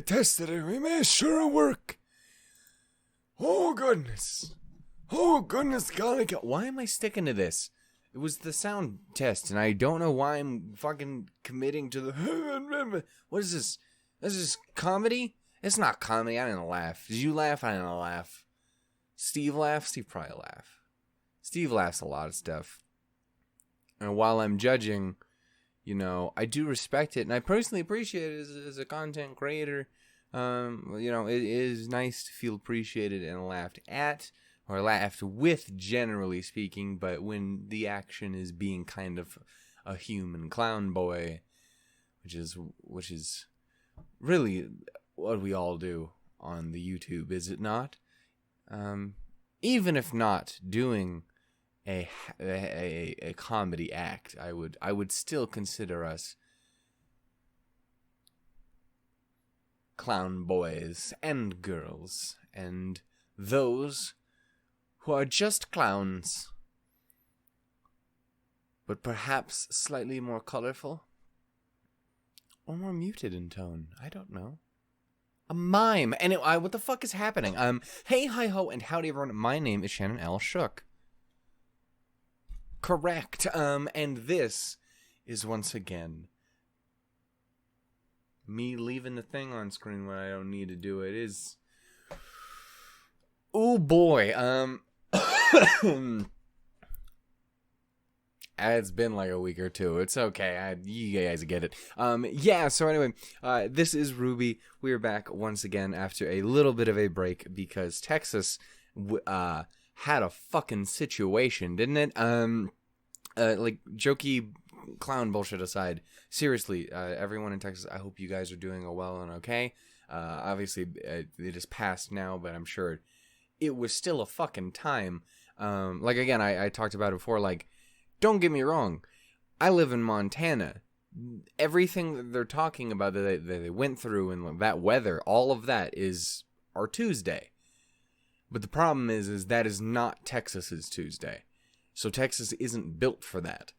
I tested it. We made sure it worked. Oh, goodness. Oh, goodness, golly. Why am I sticking to this? It was the sound test, and I don't know why I'm fucking committing to the... What is this? Is this comedy? It's not comedy. I didn't laugh. Did you laugh? I didn't laugh. Steve laughed? Steve probably laughed. Steve laughs a lot of stuff. And while I'm judging, you know, I do respect it, and I personally appreciate it as a content creator. You know, it is nice to feel appreciated and laughed at, or laughed with, generally speaking, but when the action is being kind of a human clown boy, which is really what we all do on the YouTube, is it not? Even if not doing a comedy act, I would still consider us clown boys and girls, and those who are just clowns, but perhaps slightly more colorful or more muted in tone. I don't know. A mime. Anyway, what the fuck is happening? Hey, hi ho, and howdy everyone. My name is Shannon L. Shook. Correct. And this is once again me leaving the thing on screen when I don't need to do it. Is oh boy. It's been like a week or two. It's okay. You guys get it. Yeah, so anyway, this is RWBY. We're back once again after a little bit of a break because Texas had a fucking situation, didn't it? Like, jokey clown bullshit aside, seriously, everyone in Texas, I hope you guys are doing well and okay. Obviously, it is past now, but I'm sure it was still a fucking time. Like, again, I talked about it before, like, don't get me wrong, I live in Montana. Everything that they're talking about that they went through and that weather, all of that is our Tuesday. But the problem is that is not Texas's Tuesday. So Texas isn't built for that.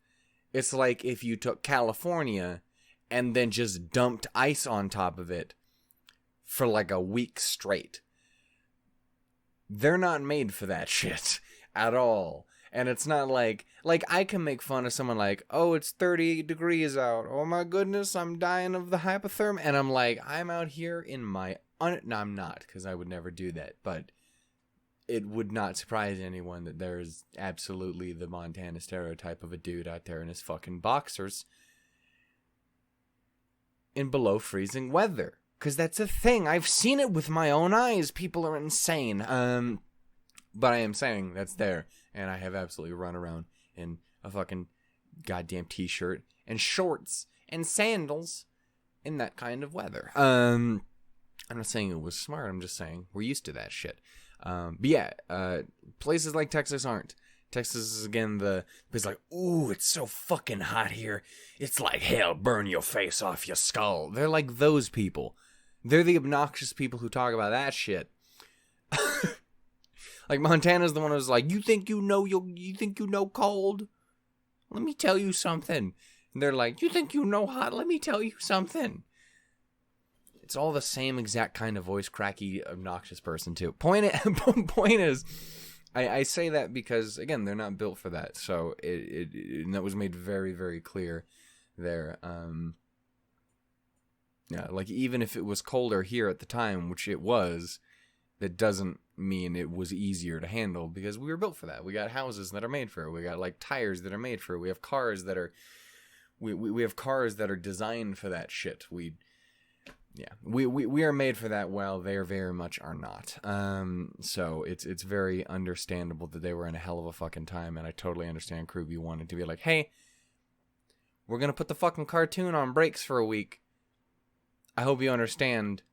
It's like if you took California and then just dumped ice on top of it for like a week straight. They're not made for that shit at all. And it's not like I can make fun of someone like, oh, it's 30 degrees out. Oh my goodness, I'm dying of the hypothermia. And I'm like, I'm out here in my... No, I'm not, because I would never do that. But it would not surprise anyone that there's absolutely the Montana stereotype of a dude out there in his fucking boxers in below freezing weather. Because that's a thing. I've seen it with my own eyes. People are insane. But I am saying that's there. And I have absolutely run around in a fucking goddamn t-shirt and shorts and sandals in that kind of weather. I'm not saying it was smart. I'm just saying we're used to that shit. But yeah, places like Texas aren't. Texas is, again, it's like, ooh, it's so fucking hot here. It's like hell, burn your face off your skull. They're like those people. They're the obnoxious people who talk about that shit. Like, Montana's the one who's like, you think you know cold? Let me tell you something. And they're like, you think you know hot? Let me tell you something. It's all the same exact kind of voice, cracky, obnoxious person, too. Point is, I say that because, again, they're not built for that. So, and that was made very, very clear there. Yeah, like, even if it was colder here at the time, which it was, that doesn't mean it was easier to handle because we were built for that. We got houses that are made for it. We got like tires that are made for it. We have cars that are we have cars that are designed for that shit. We are made for that while they very much are not. So it's very understandable that they were in a hell of a fucking time, and I totally understand RWBY wanted to be like, hey, we're gonna put the fucking cartoon on breaks for a week. I hope you understand.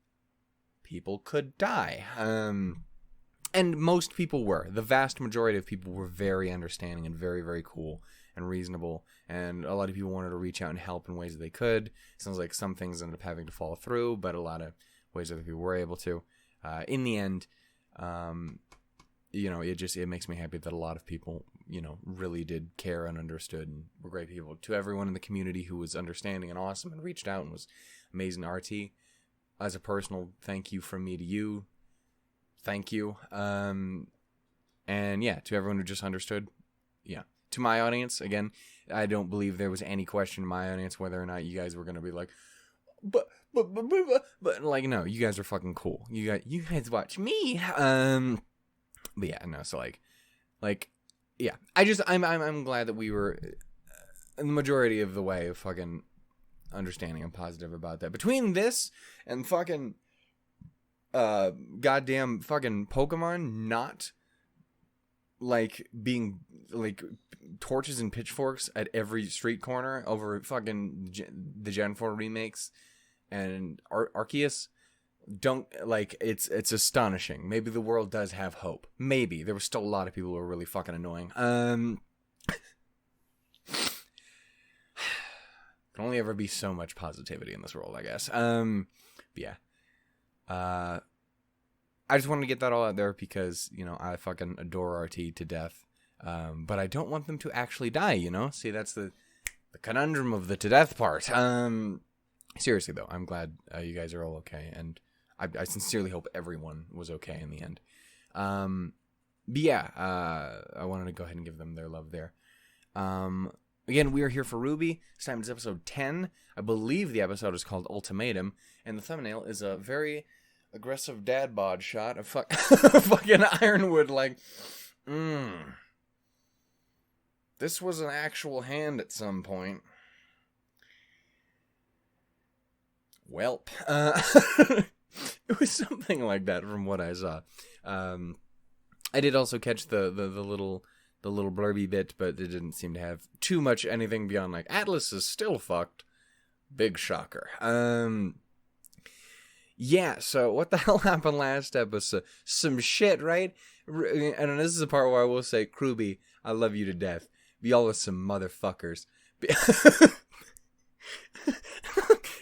People could die. And most people were. The vast majority of people were very understanding and very, very cool and reasonable. And a lot of people wanted to reach out and help in ways that they could. Sounds like some things ended up having to fall through, but a lot of ways that people were able to. In the end, it makes me happy that a lot of people, really did care and understood and were great people. To everyone in the community who was understanding and awesome and reached out and was amazing RT, as a personal thank you from me to you, thank you. And yeah, to everyone who just understood, yeah. To my audience, again, I don't believe there was any question in my audience whether or not you guys were going to be like, but, like, no, you guys are fucking cool. You guys watch me. But yeah, no, so like, yeah, I'm glad that we were in the majority of the way of fucking understanding and positive about that. Between this and fucking, goddamn fucking Pokemon not, like, being, like, torches and pitchforks at every street corner over fucking the Gen 4 remakes and Arceus, don't, like, it's astonishing. Maybe the world does have hope. Maybe. There were still a lot of people who were really fucking annoying. Can only ever be so much positivity in this world, I guess. But yeah. I just wanted to get that all out there because, you know, I fucking adore RT to death. But I don't want them to actually die, you know? See, that's the conundrum of the to death part. Seriously, though, I'm glad you guys are all okay. And I sincerely hope everyone was okay in the end. But yeah, I wanted to go ahead and give them their love there. Again, we are here for RWBY. This time it's episode 10. I believe the episode is called Ultimatum. And the thumbnail is a very aggressive dad bod shot of fucking Ironwood, like, this was an actual hand at some point. Welp. It was something like that from what I saw. I did also catch the little blurby bit, but it didn't seem to have too much anything beyond, like, Atlas is still fucked. Big shocker. Yeah, so what the hell happened last episode? Some shit, right? And this is the part where I will say, RWBY, I love you to death. Y'all are some motherfuckers.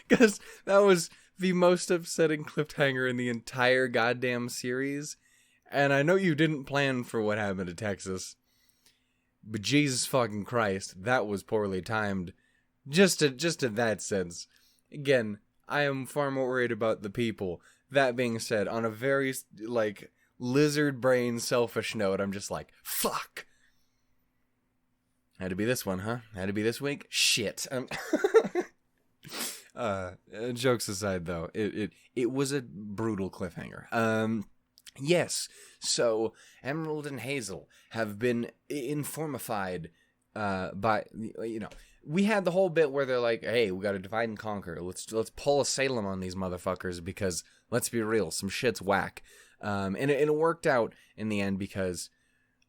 Because that was the most upsetting cliffhanger in the entire goddamn series. And I know you didn't plan for what happened to Texas. But Jesus fucking Christ, that was poorly timed. Just in that sense. Again, I am far more worried about the people. That being said, on a very, like, lizard brain selfish note, I'm just like, fuck. Had to be this one, huh? Had to be this week? Shit. Jokes aside, though, it was a brutal cliffhanger. Yes, so Emerald and Hazel have been informified by, you know, we had the whole bit where they're like, hey, we gotta divide and conquer. Let's pull a Salem on these motherfuckers because, let's be real, some shit's whack. And it worked out in the end because,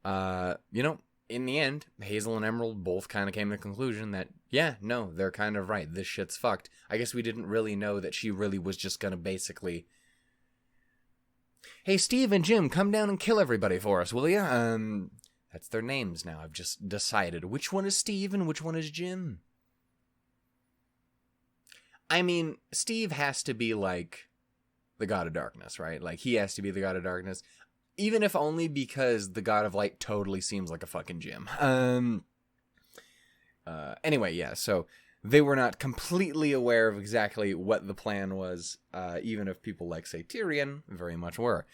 you know, in the end, Hazel and Emerald both kind of came to the conclusion that, yeah, no, they're kind of right. This shit's fucked. I guess we didn't really know that she really was just gonna basically, hey, Steve and Jim, come down and kill everybody for us, will ya? That's their names now. I've just decided which one is Steve and which one is Jim. I mean, Steve has to be, like, the god of darkness, right? Like, he has to be the god of darkness. Even if only because the god of light totally seems like a fucking Jim. Anyway, yeah, so they were not completely aware of exactly what the plan was, even if people like, say, Tyrion very much were.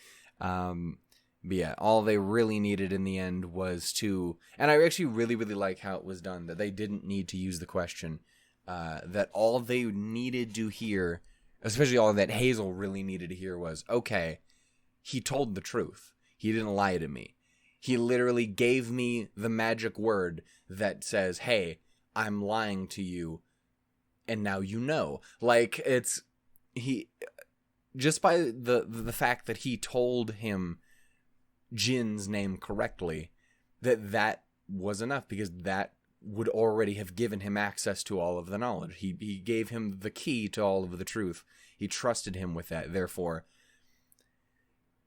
But yeah, all they really needed in the end was to, and I actually really, really like how it was done, that they didn't need to use the question, that all they needed to hear, especially all that Hazel really needed to hear was, okay, he told the truth. He didn't lie to me. He literally gave me the magic word that says, hey, I'm lying to you, and now you know. Like, it's, he, just by the fact that he told him Jin's name correctly, that was enough, because that would already have given him access to all of the knowledge. He gave him the key to all of the truth. He trusted him with that. Therefore,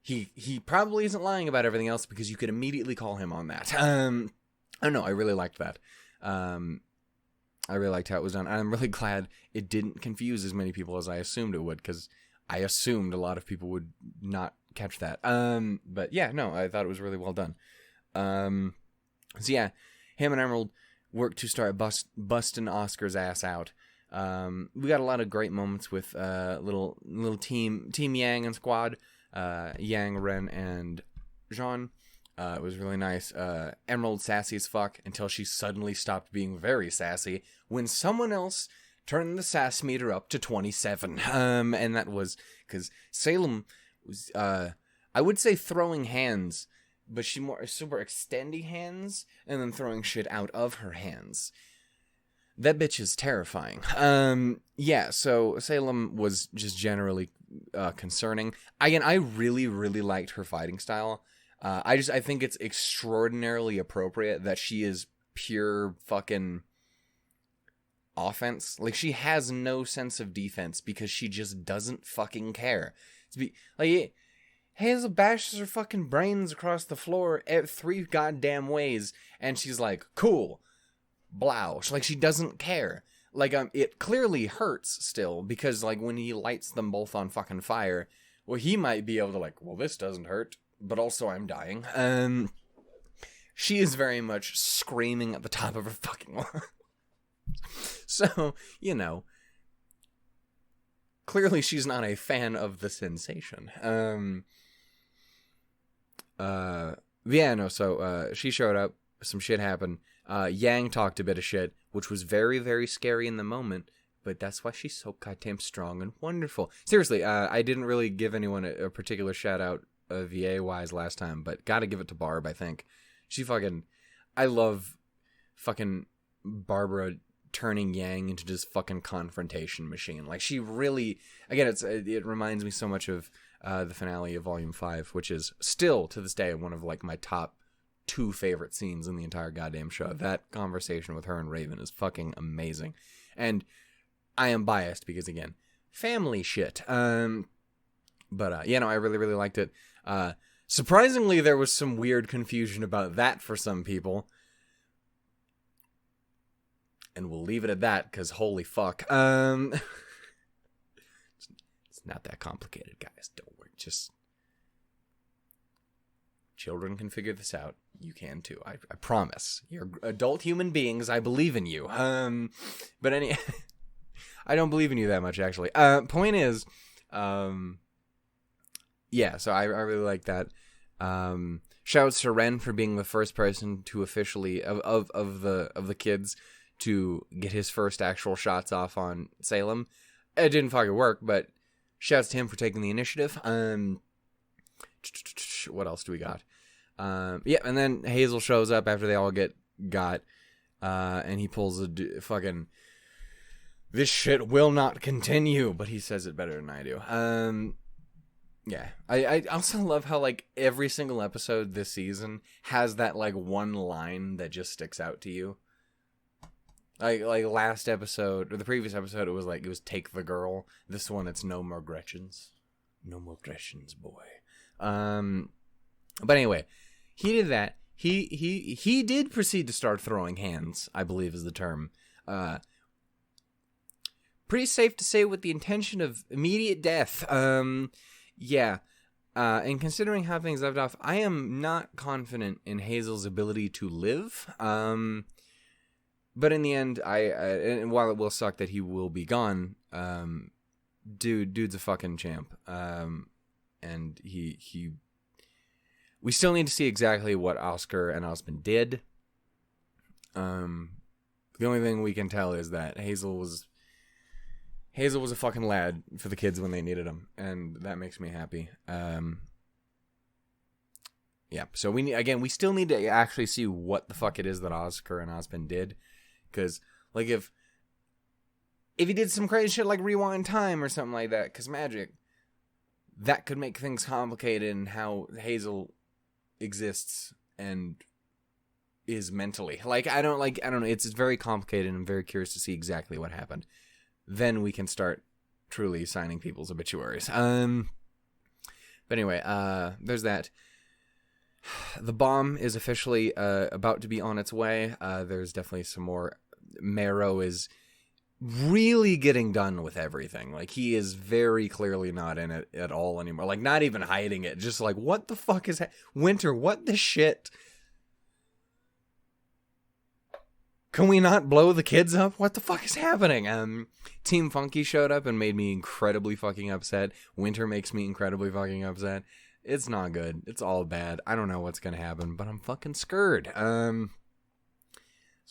he probably isn't lying about everything else, because you could immediately call him on that. I don't know. I really liked that. I really liked how it was done. I'm really glad it didn't confuse as many people as I assumed it would, because I assumed a lot of people would not catch that. But yeah, no, I thought it was really well done. So yeah, him and Emerald worked to start busting Oscar's ass out. We got a lot of great moments with little team Yang and squad, Yang, Ren, and Jean. It was really nice. Emerald sassy as fuck until she suddenly stopped being very sassy when someone else turned the sass meter up to 27. And that was because Salem was, I would say throwing hands, but she more super extendy hands and then throwing shit out of her hands. That bitch is terrifying. Yeah, so Salem was just generally concerning. Again, I really, really liked her fighting style. I think it's extraordinarily appropriate that she is pure fucking offense. Like, she has no sense of defense because she just doesn't fucking care. Hazel bashes her fucking brains across the floor 3 goddamn ways, and she's like, cool, blow. Like, she doesn't care. Like, it clearly hurts still, because, like, when he lights them both on fucking fire, well, he might be able to, like, well, this doesn't hurt, but also I'm dying. She is very much screaming at the top of her fucking lungs. So, you know, clearly she's not a fan of the sensation. She showed up, some shit happened. Yang talked a bit of shit, which was very, very scary in the moment, but that's why she's so goddamn strong and wonderful. Seriously, I didn't really give anyone a particular shout out VA-wise last time, but gotta give it to Barb, I think. I love fucking Barbara turning Yang into just fucking confrontation machine. Like, she really, again, it reminds me so much of the finale of Volume 5, which is still, to this day, one of, like, my top 2 favorite scenes in the entire goddamn show. That conversation with her and Raven is fucking amazing. And I am biased because, again, family shit. I really, really liked it. Surprisingly, there was some weird confusion about that for some people. And we'll leave it at that, because holy fuck. It's not that complicated, guys. Don't worry. Just children can figure this out. You can too. I promise. You're adult human beings. I believe in you. But I don't believe in you that much, actually. Point is, yeah, so I really like that. Shouts to Ren for being the first person to officially of the kids to get his first actual shots off on Salem. It didn't fucking work, but shouts to him for taking the initiative. What else do we got? Yeah, and then Hazel shows up after they all got, and he pulls a fucking, this shit will not continue, but he says it better than I do. Yeah, I also love how, like, every single episode this season has that, like, one line that just sticks out to you. Like last episode, or the previous episode, it was take the girl. This one, it's no more Gretchens. No more Gretchens, boy. But anyway, he did that. He did proceed to start throwing hands, I believe is the term. Pretty safe to say with the intention of immediate death. Yeah. And considering how things left off, I am not confident in Hazel's ability to live. But in the end, and while it will suck that he will be gone, dude's a fucking champ. And we still need to see exactly what Oscar and Osmond did. The only thing we can tell is that Hazel was a fucking lad for the kids when they needed him, and that makes me happy. Yeah, so we still need to actually see what the fuck it is that Oscar and Osmond did. Because, like, if he did some crazy shit like rewind time or something like that, because magic, that could make things complicated in how Hazel exists and is mentally. Like, I don't know, it's very complicated, and I'm very curious to see exactly what happened. Then we can start truly signing people's obituaries. But anyway, there's that. The bomb is officially about to be on its way. There's definitely some more. Marrow is really getting done with everything. Like, he is very clearly not in it at all anymore. Like, not even hiding it. Just like, what the fuck is Winter, what the shit? Can we not blow the kids up? What the fuck is happening? Team Funky showed up and made me incredibly fucking upset. Winter makes me incredibly fucking upset. It's not good. It's all bad. I don't know what's gonna happen, but I'm fucking scared. So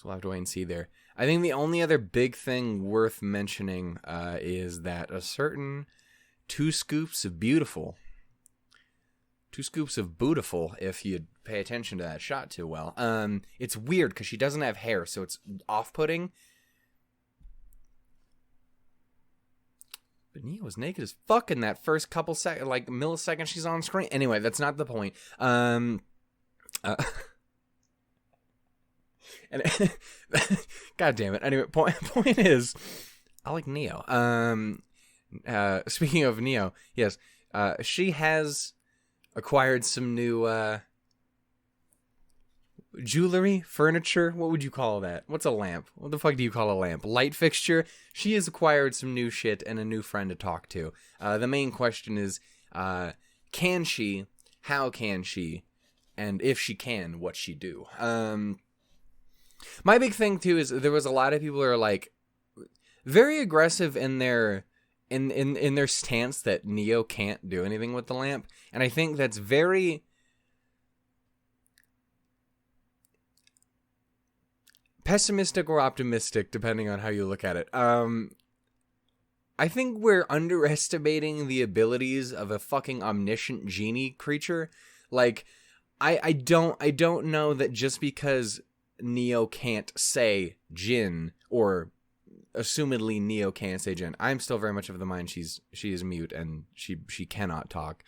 we'll have to wait and see there. I think the only other big thing worth mentioning is that a certain 2 scoops of beautiful, if you pay attention to that shot too well. It's weird because she doesn't have hair, so it's off-putting. But Nia was naked as fuck in that first couple milliseconds she's on screen. Anyway, that's not the point. And God damn it. Anyway, point is, I like Neo. Speaking of Neo, yes, she has acquired some new jewelry, furniture. What would you call that? What's a lamp? What the fuck do you call a lamp? Light fixture? She has acquired some new shit and a new friend to talk to. The main question is, can she? How can she? And if she can, what she do? My big thing too is there was a lot of people who are like very aggressive in their in their stance that Neo can't do anything with the lamp, and I think that's very pessimistic or optimistic depending on how you look at it. I think we're underestimating the abilities of a fucking omniscient genie creature. Like, I don't know that just because Neo can't say Jinn, or assumedly Neo can't say Jinn. I'm still very much of the mind she is mute and she cannot talk.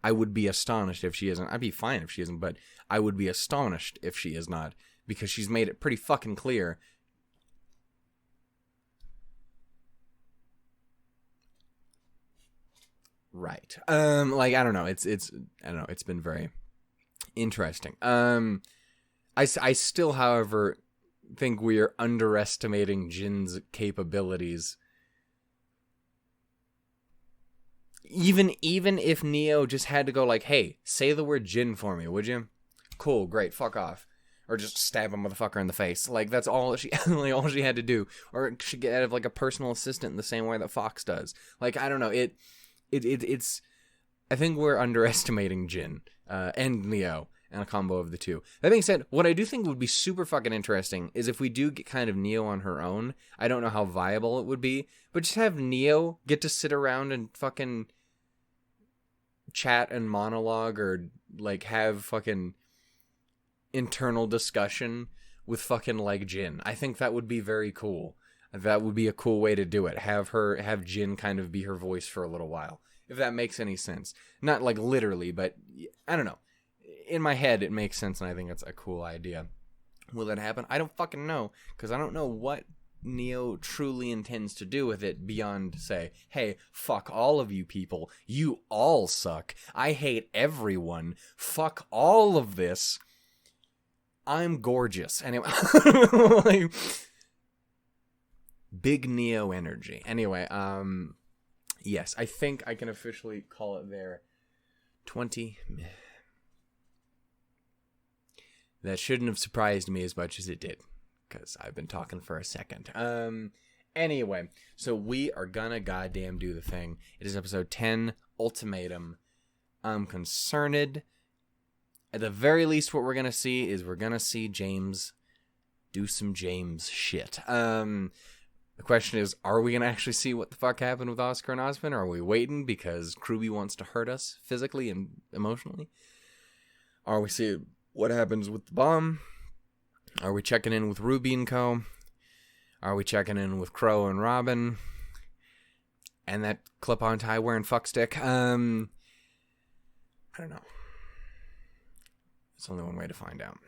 I would be astonished if she isn't. I'd be fine if she isn't, but I would be astonished if she is not, because she's made it pretty fucking clear. Right. Like, I don't know. It's I don't know. It's been very interesting. I still, however, think we are underestimating Jinn's capabilities. Even if Neo just had to go like, hey, say the word Jinn for me, would you? Cool, great, fuck off. Or just stab a motherfucker in the face. Like, that's all she all she had to do. Or she get out of like a personal assistant in the same way that Fox does. Like, I don't know. It's I think we're underestimating Jinn and Neo and a combo of the two. That being said, what I do think would be super fucking interesting is if we do get kind of Neo on her own. I don't know how viable it would be, but just have Neo get to sit around and fucking chat and monologue, or like have fucking internal discussion with fucking like Jinn. I think that would be very cool. That would be a cool way to do it. Have Jinn kind of be her voice for a little while, if that makes any sense. Not like literally, but I don't know. In my head, it makes sense, and I think it's a cool idea. Will it happen? I don't fucking know, because I don't know what Neo truly intends to do with it beyond say, hey, fuck all of you people. You all suck. I hate everyone. Fuck all of this. I'm gorgeous. Anyway, like, big Neo energy. Anyway, yes, I think I can officially call it there. 20. That shouldn't have surprised me as much as it did, because I've been talking for a second. Anyway, so we are gonna goddamn do the thing. It is episode 10, Ultimatum. I'm concerned. At the very least, what we're gonna see is we're gonna see James do some James shit. The question is, are we gonna actually see what the fuck happened with Oscar and Osmond, or are we waiting because RWBY wants to hurt us physically and emotionally? Are we seeing what happens with the bomb? Are we checking in with Ruby and Co? Are we checking in with Crow and Robin? And that clip-on tie wearing fuckstick? I don't know. It's only one way to find out.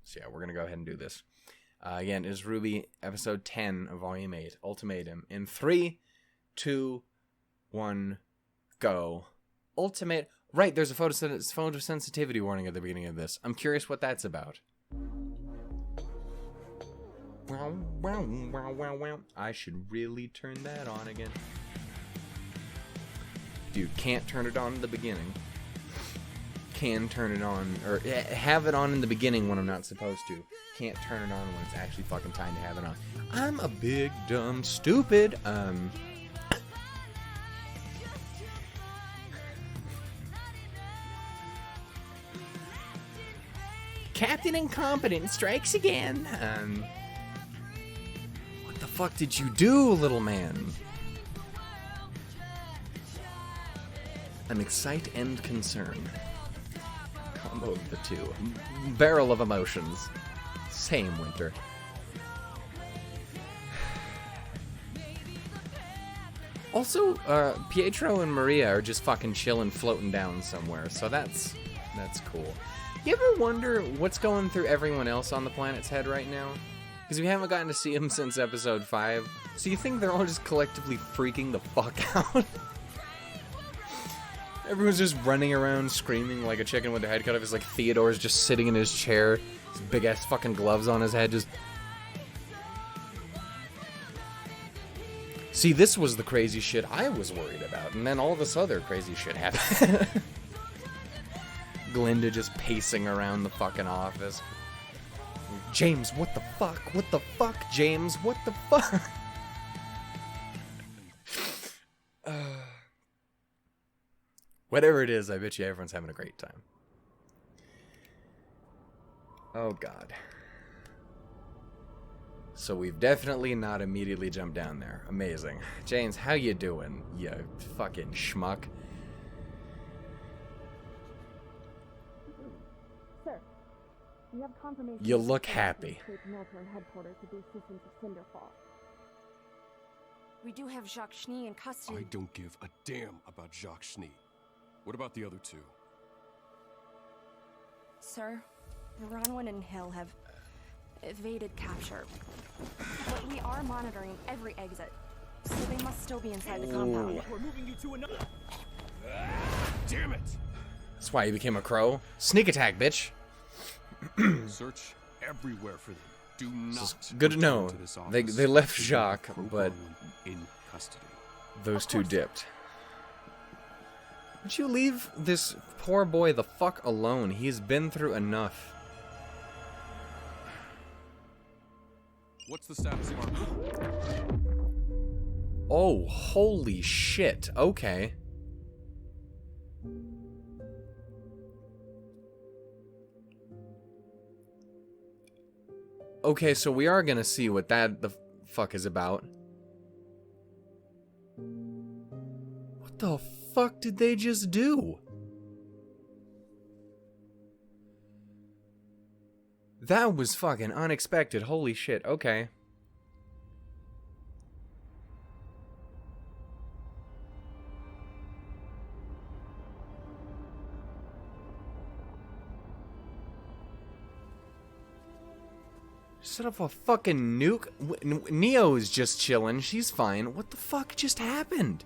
So yeah, we're going to go ahead and do this. Again, it is RWBY episode 10 of Volume 8, Ultimatum. In 3, 2, 1, go. Ultimate. Right, there's a photosensitivity warning at the beginning of this. I'm curious what that's about. I should really turn that on again. Dude, can't turn it on in the beginning. can turn it on, or have it on in the beginning when I'm not supposed to. Can't turn it on when it's actually fucking time to have it on. I'm a big, dumb, stupid, Captain Incompetent strikes again. What the fuck did you do, little man? An excite and concern. Combo of the two. Barrel of emotions. Same winter. Also, Pietro and Maria are just fucking chilling, floating down somewhere, so that's cool. You ever wonder what's going through everyone else on the planet's head right now? Because we haven't gotten to see them since episode 5. So you think they're all just collectively freaking the fuck out? Everyone's just running around screaming like a chicken with their head cut off. It's like Theodore's just sitting in his chair, his big ass fucking gloves on his head, just... See, this was the crazy shit I was worried about, and then all this other crazy shit happened. Glinda just pacing around the fucking office. James, what the fuck? What the fuck, James? What the fuck? Whatever it is, I bet you everyone's having a great time. Oh, God. So we've definitely not immediately jumped down there. Amazing. James, how you doing, you fucking schmuck? Sir, we have confirmation. You look happy. Military headquarters with the assistance of Cinder Fall. We do have Jacques Schnee in custody. I don't give a damn about Jacques Schnee. What about the other two? Sir, Bronwyn and Hill have evaded capture. But we are monitoring every exit, so they must still be inside the compound. We're moving you to another... Damn it! That's why you became a crow. Sneak attack, bitch. Search everywhere for them. Do not. Good to know. They left Jacques, but in custody. Those two dipped. Would you leave this poor boy the fuck alone? He's been through enough. What's the status of our... Oh, holy shit. Okay. Okay, so we are gonna see what that the fuck is about. What the fuck did they just do? That was fucking unexpected. Holy shit. Okay. Set up a fucking nuke. Neo is just chilling. She's fine. What the fuck just happened?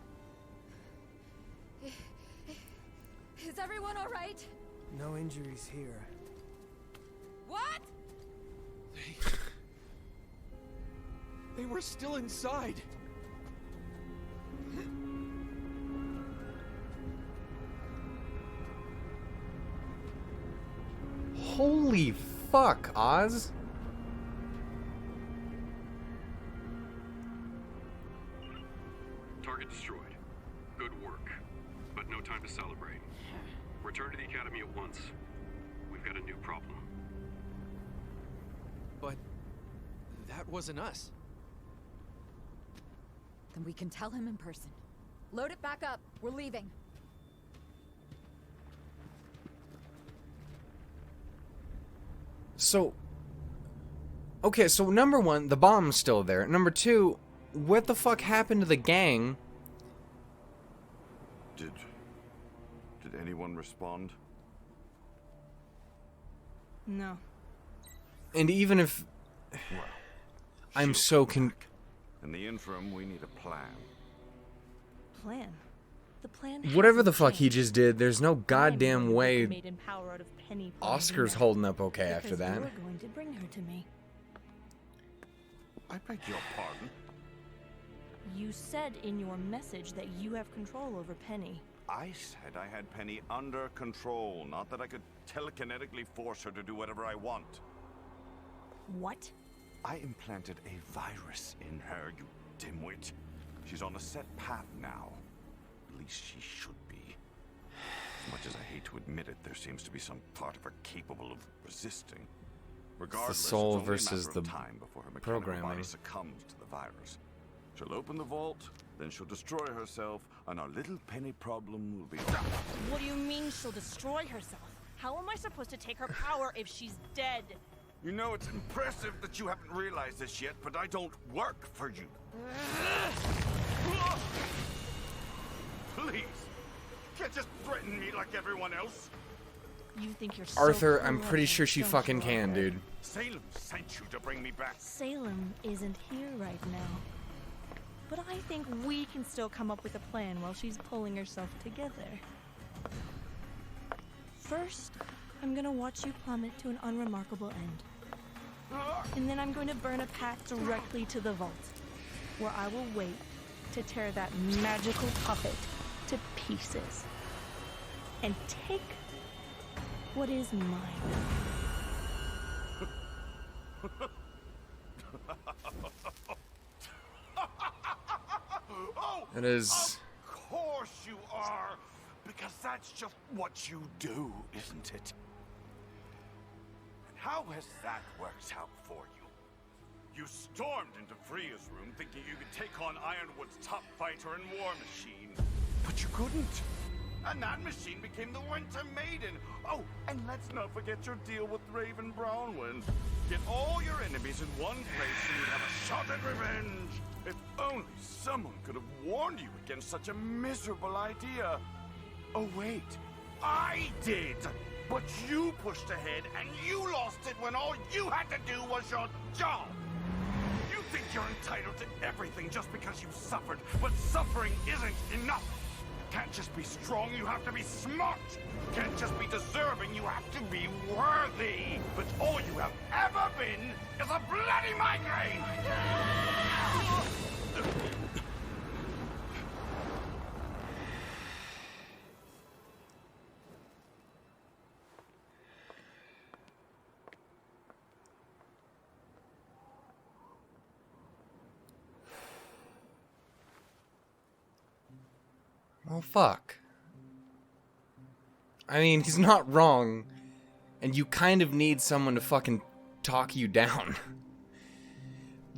Is everyone all right? No injuries here. What? They were still inside. Holy fuck, Oz. Target destroyed. Good work. But no time to celebrate. Return to the academy at once. We've got a new problem. But that wasn't us. Then we can tell him in person. Load it back up. We're leaving. So, okay, so number one, the bomb's still there. Number two, what the fuck happened to the gang? Did anyone respond? No. And even if... Well, I'm she'll so be con... back. In the interim, we need a plan. Plan? The plan. Whatever the hasn't fuck he changed. just did, there's no I'm goddamn the way maiden power out of Penny planning Oscar's that. holding up okay after Because that. you were going to bring her to me. I beg your pardon? You said in your message that you have control over Penny. I said I had Penny under control, not that I could telekinetically force her to do whatever I want. What? I implanted a virus in her, you dimwit. She's on a set path now. At least she should be. As much as I hate to admit it, there seems to be some part of her capable of resisting. Regardless, soul it's only a versus matter of the time before her mechanical programming. body succumbs to the virus. She'll open the vault, then she'll destroy herself, and our little Penny problem will be over. What do you mean she'll destroy herself? How am I supposed to take her power if she's dead? You know, it's impressive that you haven't realized this yet, but I don't work for you. Please, you can't just threaten me like everyone else. You think you're so Arthur, I'm clever, pretty sure she don't fucking you, can, Arthur? dude. Salem sent you to bring me back. Salem isn't here right now. But I think we can still come up with a plan while she's pulling herself together. First, I'm gonna watch you plummet to an unremarkable end. And then I'm going to burn a path directly to the vault, where I will wait to tear that magical puppet to pieces. And take what is mine. Oh, It is. of course you are, because that's just what you do, isn't it? And how has that worked out for you? You stormed into Freya's room thinking you could take on Ironwood's top fighter and war machine, but you couldn't. And that machine became the Winter Maiden. Oh, and let's not forget your deal with Raven Brownwind. Get all your enemies in one place and you'd have a shot at revenge. If only someone could have warned you against such a miserable idea. Oh, wait. I did. But you pushed ahead and you lost it when all you had to do was your job. You think you're entitled to everything just because you suffered, but suffering isn't enough. Can't just be strong, you have to be smart. Can't just be deserving, you have to be worthy. But all you have ever been is a bloody migraine. Well, fuck. I mean, he's not wrong. And you kind of need someone to fucking talk you down.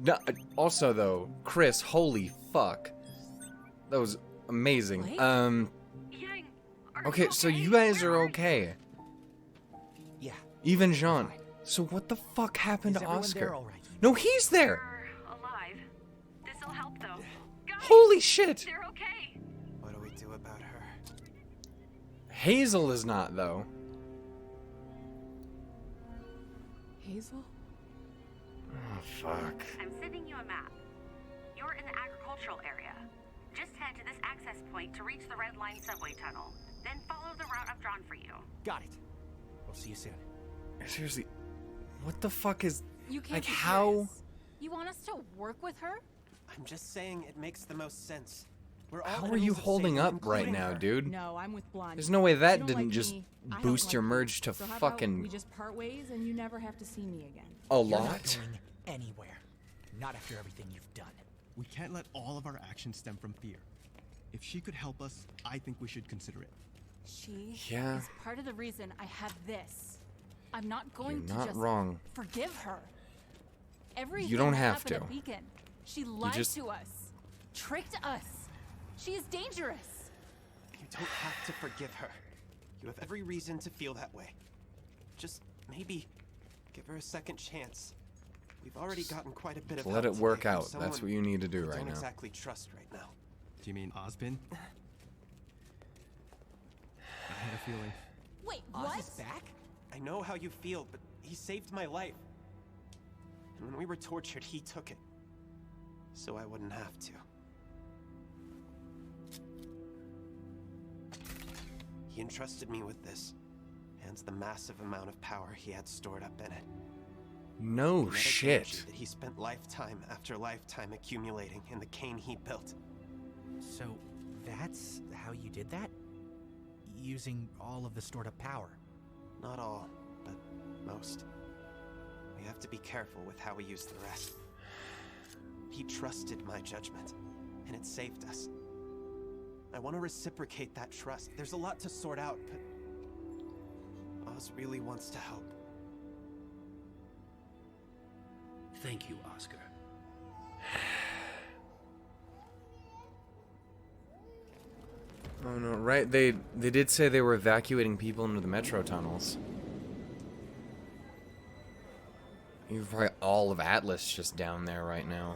No, also, though, Chris, holy fuck. That was amazing. Wait. Okay, so you guys are okay. Yeah. Even Jean. So what the fuck happened Is to everyone Oscar? there all right? No, he's there! Alive. This'll help though. Guys, Holy shit! they're okay. What do we do about her? Hazel is not, though. Hazel? Oh, fuck. I'm sending you a map. You're in the agricultural area. Just head to this access point to reach the Red Line subway tunnel. Then follow the route I've drawn for you. Got it. We'll see you soon. Seriously, what the fuck is... You can't Like, be how... serious. You want us to work with her? I'm just saying it makes the most sense. We're all How are enemies you of holding Salem, up right including now, her. dude? No, I'm with Blondie. There's no way You that don't didn't like just me, I don't boost your like you. merge to So how about fucking we just part ways and you never have to see me again. a You're not lot. going anywhere. Not after everything you've done. We can't let all of our actions stem from fear. If she could help us, I think we should consider it. She Yeah. is part of the reason I have this. I'm not going You're to not just wrong. forgive her. Everything You don't that have happened to. at Beacon. She lied just- to us, tricked us. She is dangerous. You don't have to forgive her. You have every reason to feel that way. Just maybe give her a second chance. We've already gotten quite a bit of Let help it work today from out. That's someone what you need to do we right don't now. exactly trust right now. Do you mean Ozpin? I had a feeling. Wait, Oz what? is back? I know how you feel, but he saved my life. And when we were tortured, he took it. So I wouldn't have to. He entrusted me with this, and the massive amount of power he had stored up in it. No Kinetic shit. energy that he spent lifetime after lifetime accumulating in the cane he built. So, that's how you did that? using all of the stored up power. Not all, but most. We have to be careful with how we use the rest. He trusted my judgment, and it saved us. I want to reciprocate that trust. There's a lot to sort out, but Oz really wants to help. Thank you, Oscar. Oh no, right? They did say they were evacuating people into the metro tunnels. You've probably all of Atlas just down there right now.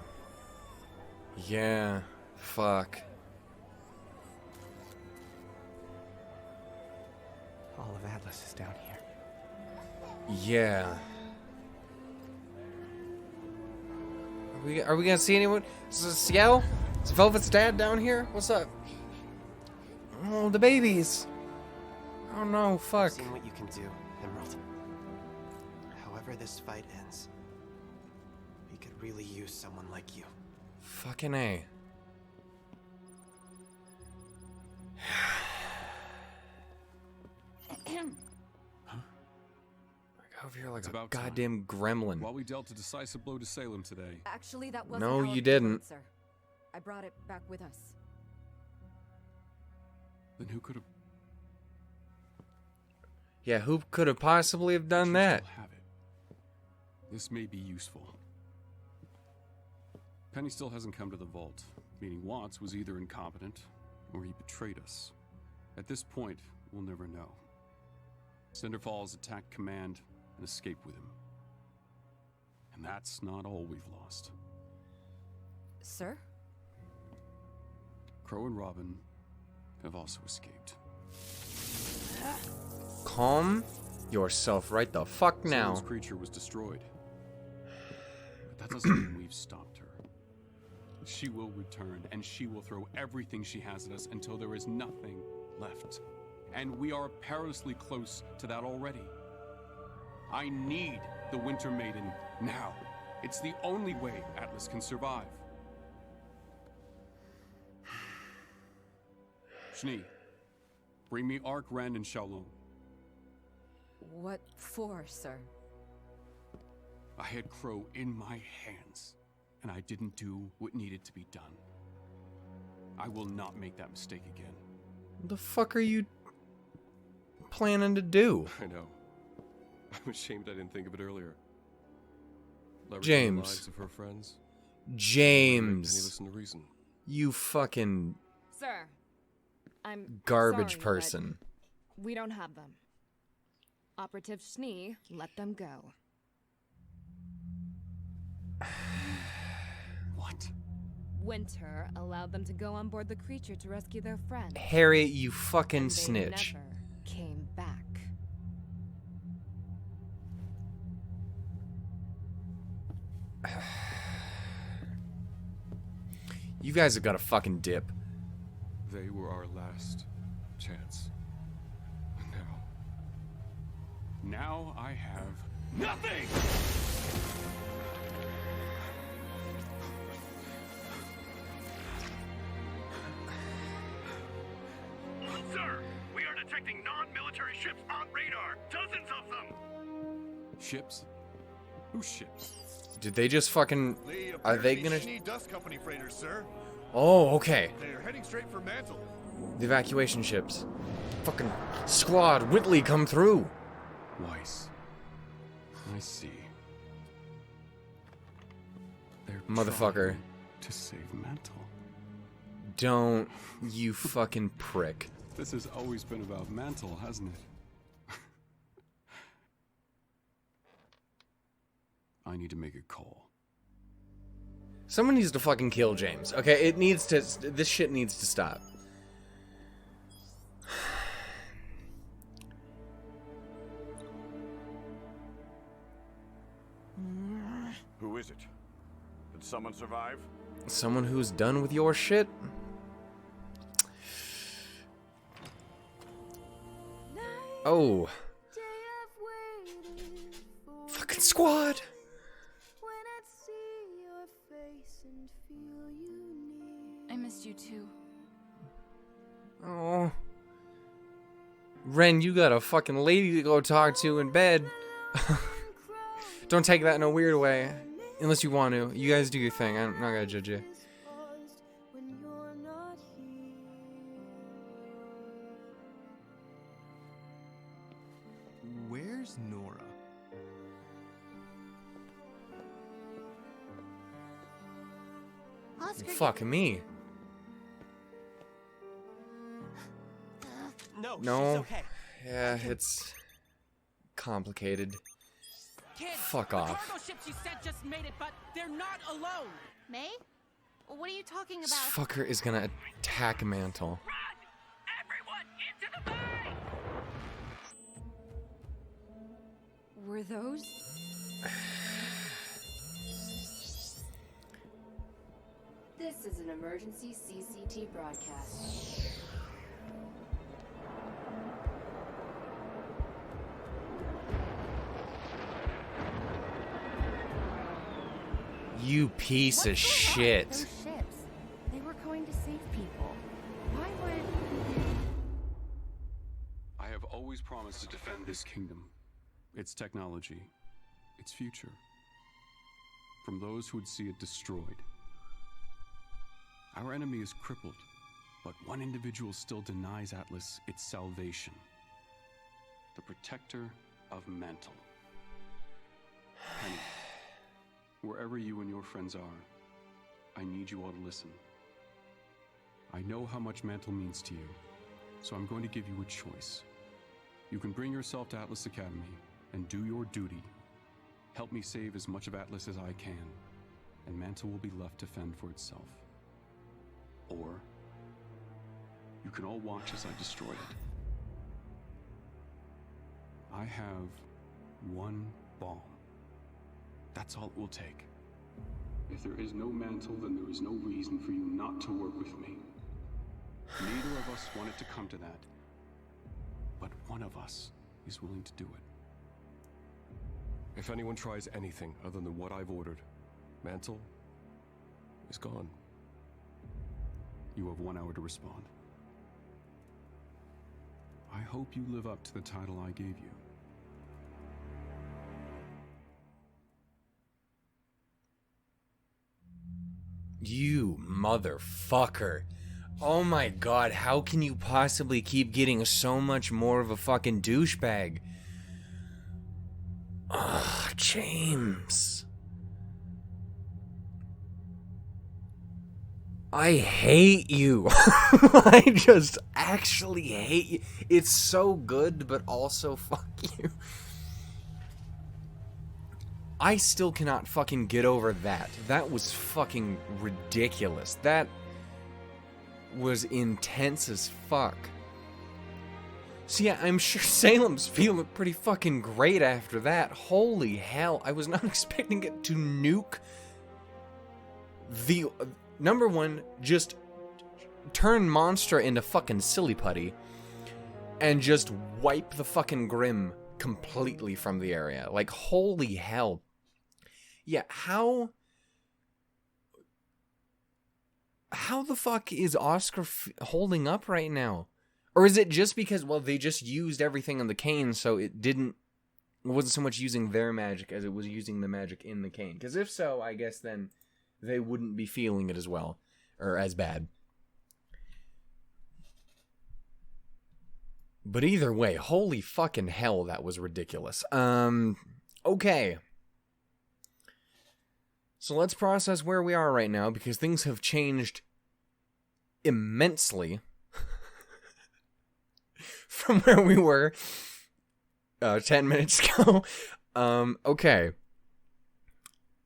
Yeah, fuck. All of Atlas is down here. Yeah. Are we gonna see anyone? Is Seattle? Is Velvet's dad down here? What's up? Oh, the babies. Oh no, fuck. I've seen what you can do, Emerald. However this fight ends, we could really use someone like you. Fucking A. Over here like It's a about goddamn gremlin. While we dealt a decisive blow to Salem today. Actually, that wasn't No, our you didn't. sir. I brought it back with us. Then who could have? Yeah, who could have possibly have done that? Still have it. This may be useful. Penny still hasn't come to the vault, meaning Watts was either incompetent or he betrayed us. At this point, we'll never know. Cinder Falls attacked command and escaped with him. And that's not all we've lost. Sir? Crow and Robin have also escaped. Calm yourself right the fuck now. Salem's creature was destroyed. But that doesn't mean we've stopped her. She will return, and she will throw everything she has at us until there is nothing left. And we are perilously close to that already. I need the Winter Maiden now. It's the only way Atlas can survive. Shni, bring me Ark, Ren, and Shaolong. What for, sir? I had Crow in my hands, and I didn't do what needed to be done. I will not make that mistake again. What the fuck are you planning to do? I know. I'm ashamed I didn't think of it earlier. Leveraging James. the lives of her friends. James. Penny listen to reason. You fucking Sir, I'm garbage sorry, person. but we don't have them. Operative Schnee let them go. What? Winter allowed them to go on board the creature to rescue their friend. Harriet, you fucking And they snitch. never came back. You guys have got a fucking dip. They were our last chance. Now I have nothing! Sir, we are detecting non-military ships on radar. Dozens of them. Ships? Whose ships? Did they just fucking... Are they gonna... Schnee Dust Company freighters, sir. Oh, okay. They're heading straight for Mantle. The evacuation ships. Fucking squad, Whitley, come through. Weiss. I see. They're Motherfucker. trying to save Mantle. Don't, you fucking prick. This has always been about Mantle, hasn't it? I need to make a call. Someone needs to fucking kill James. Okay, it needs to... This shit needs to stop. Who is it? Did someone survive? Someone who's done with your shit? Oh. Fucking squad! I missed you too. Oh. Ren, you got a fucking lady to go talk to in bed. Don't take that in a weird way. Unless you want to. You guys do your thing. I'm not gonna judge you. Where's Nora? Fuck me. No, No. she's okay. Yeah, it's complicated. Kids, Fuck the off. cargo ships you sent just made it, but they're not alone. May? What are you talking This about? fucker is gonna attack Mantle. Were those? This is an emergency CCT broadcast. You piece of shit. Those ships. They were going to save people. Why would... I have always promised to defend this kingdom, its technology, its future, from those who would see it destroyed. Our enemy is crippled, but one individual still denies Atlas its salvation. The protector of Mantle. Penny, wherever you and your friends are, I need you all to listen. I know how much Mantle means to you, so I'm going to give you a choice. You can bring yourself to Atlas Academy and do your duty. Help me save as much of Atlas as I can, and Mantle will be left to fend for itself. Or you can all watch as I destroy it. I have one bomb. That's all it will take. If there is no Mantle, then there is no reason for you not to work with me. Neither of us want it to come to that, but one of us is willing to do it. If anyone tries anything other than what I've ordered, Mantle is gone. You have 1 hour to respond. I hope you live up to the title I gave you. You motherfucker. Oh my god, how can you possibly keep getting so much more of a fucking douchebag? Ugh, James. I hate you. I just actually hate you. It's so good, but also fuck you. I still cannot fucking get over that. That was fucking ridiculous. That was intense as fuck. So yeah, I'm sure Salem's feeling pretty fucking great after that. Holy hell, I was not expecting it to nuke the... number one, just turn Monster into fucking silly putty and just wipe the fucking Grim completely from the area. Like, holy hell. Yeah, how the fuck is Oscar holding up right now? Or is it just because, well, they just used everything on the cane, so it wasn't so much using their magic as it was using the magic in the cane? Because if so, I guess then they wouldn't be feeling it as well, or as bad. But either way, holy fucking hell, that was ridiculous. Okay. So let's process where we are right now, because things have changed immensely from where we were 10 minutes ago. Okay.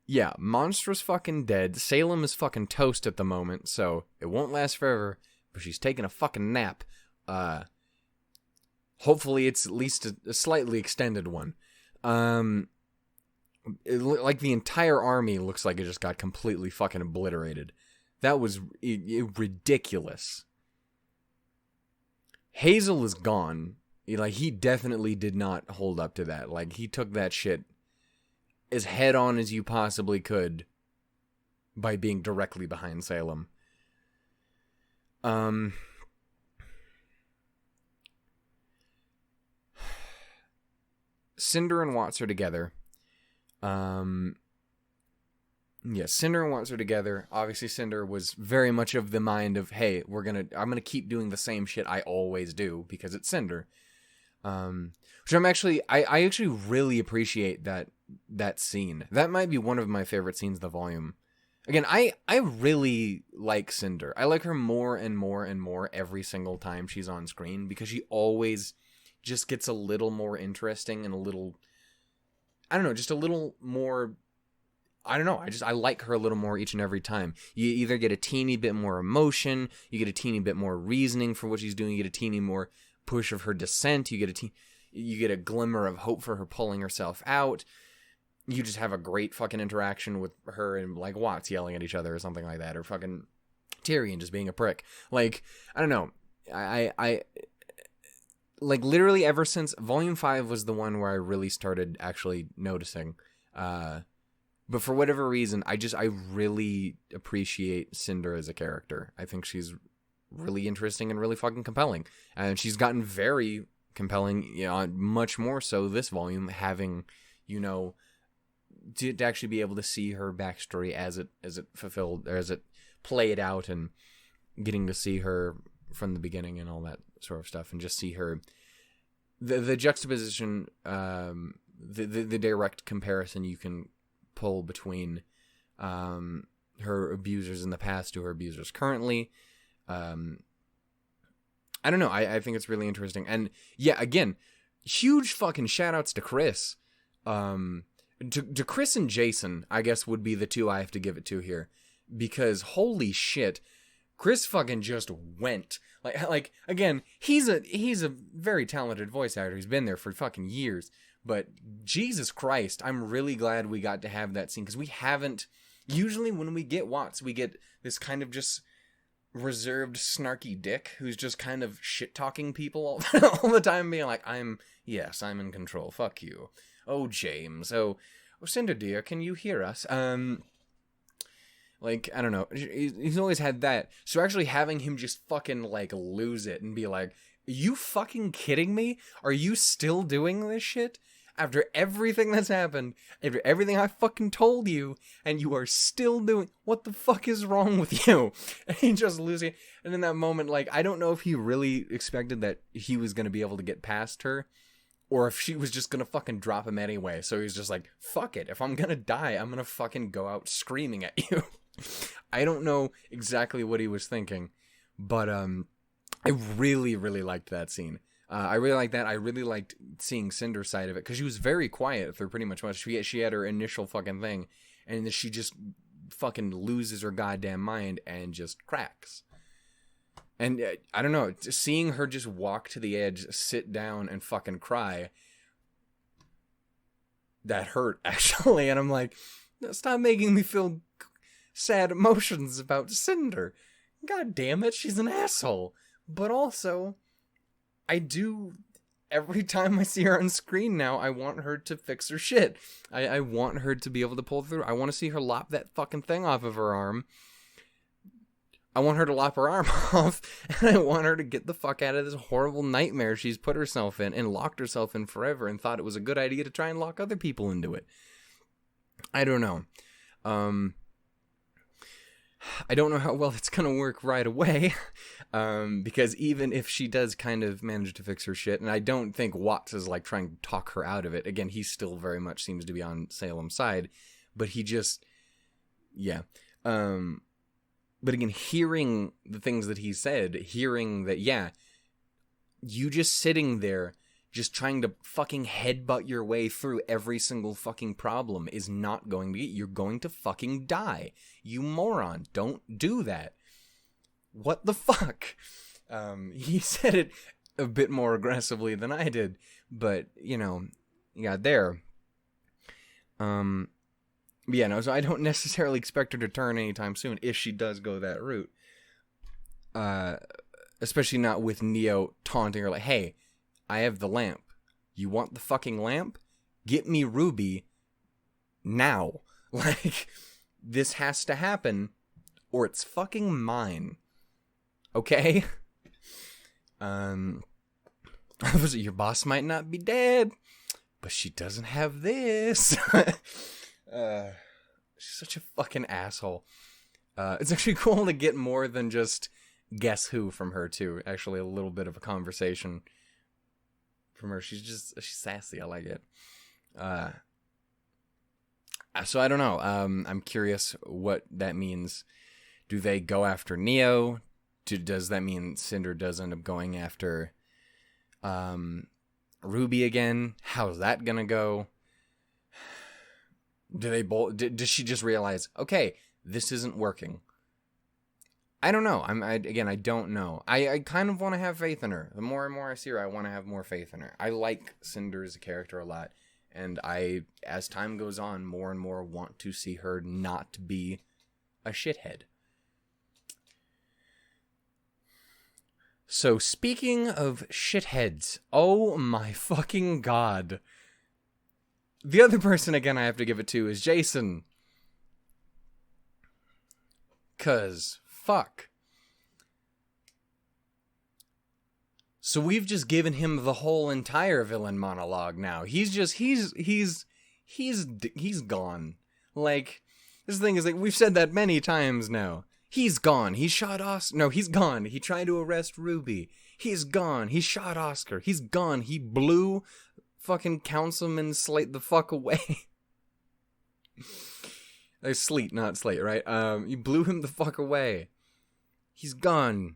Yeah, Monster's fucking dead. Salem is fucking toast at the moment, so it won't last forever, but she's taking a fucking nap. Hopefully it's at least a slightly extended one. Like the entire army looks like it just got completely fucking obliterated. That was ridiculous. Hazel is gone. Like, he definitely did not hold up to that. Like, he took that shit as head on as you possibly could by being directly behind Salem. Cinder and Watts are together. Cinder and Watts are together. Obviously, Cinder was very much of the mind of, hey, I'm gonna keep doing the same shit I always do because it's Cinder. Which I actually really appreciate that scene. That might be one of my favorite scenes of the volume. Again, I really like Cinder. I like her more and more and more every single time she's on screen because she always just gets a little more interesting and a little, I don't know, just a little more, I don't know, I like her a little more each and every time. You either get a teeny bit more emotion, you get a teeny bit more reasoning for what she's doing, you get a teeny more push of her descent, you get a glimmer of hope for her pulling herself out. You just have a great fucking interaction with her and, like, Watts yelling at each other or something like that, or fucking Tyrion just being a prick. Like, I don't know. I like, literally ever since Volume 5 was the one where I really started actually noticing. But for whatever reason, I really appreciate Cinder as a character. I think she's really interesting and really fucking compelling. And she's gotten very compelling, much more so this volume, having, to actually be able to see her backstory as it fulfilled, or as it played out, and getting to see her from the beginning and all that sort of stuff, and just see her, the juxtaposition, the direct comparison you can pull between her abusers in the past to her abusers currently. I don't know. I think it's really interesting. And yeah, again, huge fucking shout outs to Chris. To Chris and Jason, I guess, would be the two I have to give it to here. Because holy shit, Chris fucking just went. Like again, he's a very talented voice actor. He's been there for fucking years. But Jesus Christ, I'm really glad we got to have that scene. Because we haven't, usually when we get Watts, we get this kind of just reserved, snarky dick who's just kind of shit-talking people all the time, being like, I'm in control, fuck you. Oh, James. Oh, Cinder dear, can you hear us? Like, I don't know. He's always had that. So actually having him just fucking, like, lose it and be like, are you fucking kidding me? Are you still doing this shit? After everything that's happened, after everything I fucking told you, and you are still doing, what the fuck is wrong with you? And he just losing. And in that moment, like, I don't know if he really expected that he was going to be able to get past her, or if she was just going to fucking drop him anyway. So he's just like, fuck it. If I'm going to die, I'm going to fucking go out screaming at you. I don't know exactly what he was thinking, but I really, really liked that scene. I really liked that. I really liked seeing Cinder's side of it, because she was very quiet through pretty much she had her initial fucking thing, and then she just fucking loses her goddamn mind and just cracks. And I don't know, seeing her just walk to the edge, sit down, and fucking cry, that hurt, actually. And I'm like, stop making me feel sad emotions about Cinder. God damn it, she's an asshole. But also, I do, every time I see her on screen now, I want her to fix her shit. I want her to be able to pull through. I want to see her lop that fucking thing off of her arm. I want her to lop her arm off, and I want her to get the fuck out of this horrible nightmare she's put herself in and locked herself in forever and thought it was a good idea to try and lock other people into it. I don't know. I don't know how well it's going to work right away, because even if she does kind of manage to fix her shit, and I don't think Watts is like trying to talk her out of it. Again, he still very much seems to be on Salem's side, but he just, yeah. But again, hearing the things that he said, hearing that, yeah, you just sitting there, just trying to fucking headbutt your way through every single fucking problem is not going to get, you're going to fucking die. You moron. Don't do that. What the fuck? He said it a bit more aggressively than I did, but, yeah, there. Yeah, no, so I don't necessarily expect her to turn anytime soon if she does go that route. Especially not with Neo taunting her like, hey, I have the lamp. You want the fucking lamp? Get me RWBY now. Like, this has to happen or it's fucking mine. Okay? Your boss might not be dead, But she doesn't have this. She's such a fucking asshole. It's actually cool to get more than just guess who from her, too. Actually, a little bit of a conversation from her. She's sassy. I like it. So I don't know. I'm curious what that means. Do they go after Neo? Does that mean Cinder does end up going after Ruby again? How's that gonna go? Do they both? Does she just realize, okay, this isn't working? I don't know. I don't know. I kind of want to have faith in her. The more and more I see her, I want to have more faith in her. I like Cinder as a character a lot, and as time goes on, more and more want to see her not be a shithead. So speaking of shitheads, oh my fucking god. The other person, again, I have to give it to is Jason. 'Cause, fuck. So we've just given him the whole entire villain monologue now. He's gone. Like, this thing is like, we've said that many times now. He's gone. He shot Oscar. No, he's gone. He tried to arrest Ruby. He's gone. He shot Oscar. He's gone. He blew fucking Councilman Slate the fuck away. Sleet, not Slate, right? You blew him the fuck away. He's gone.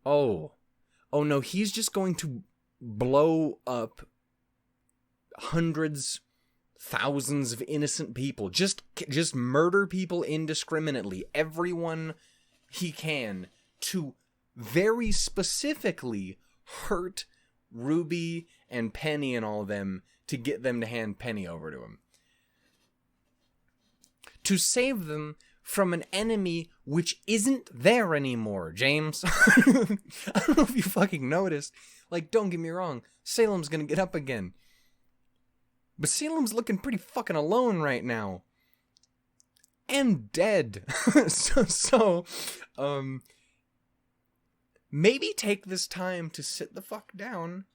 Oh no, he's just going to blow up hundreds, thousands of innocent people. Just murder people indiscriminately. Everyone he can to very specifically hurt Ruby and Penny and all of them to get them to hand Penny over to him. To save them from an enemy which isn't there anymore, James. I don't know if you fucking noticed. Like, don't get me wrong, Salem's gonna get up again. But Salem's looking pretty fucking alone right now. And dead. So, maybe take this time to sit the fuck down,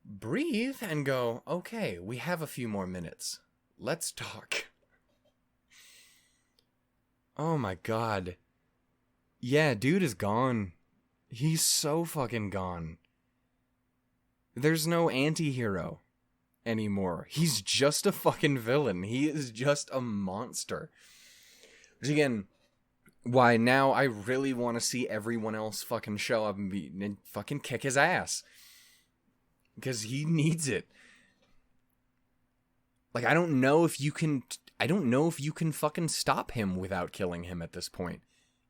breathe, and go, okay, we have a few more minutes. Let's talk. Oh my god. Yeah, dude is gone. He's so fucking gone. There's no anti-hero anymore. He's just a fucking villain. He is just a monster. Which again, why now I really want to see everyone else fucking show up and fucking kick his ass. Because he needs it. Like, I don't know if you can fucking stop him without killing him at this point.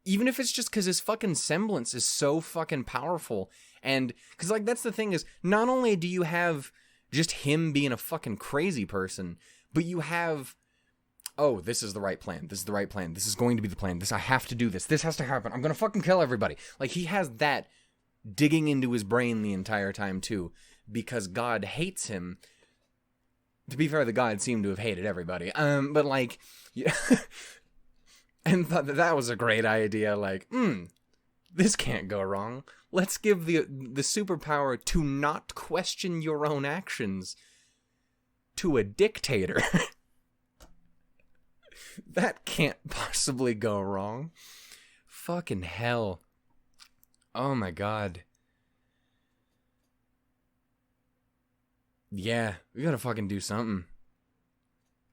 Even if it's just because his fucking semblance is so fucking powerful. And, because, like, that's the thing is, not only do you have just him being a fucking crazy person, but you have, oh, this is the right plan. This is the right plan. This is going to be the plan. I have to do this. This has to happen. I'm going to fucking kill everybody. Like, he has that digging into his brain the entire time, too. Because God hates him. To be fair, the gods seem to have hated everybody. But, like, yeah. And thought that was a great idea. Like, this can't go wrong. Let's give the superpower to not question your own actions to a dictator. That can't possibly go wrong. Fucking hell. Oh my god. Yeah, we gotta fucking do something.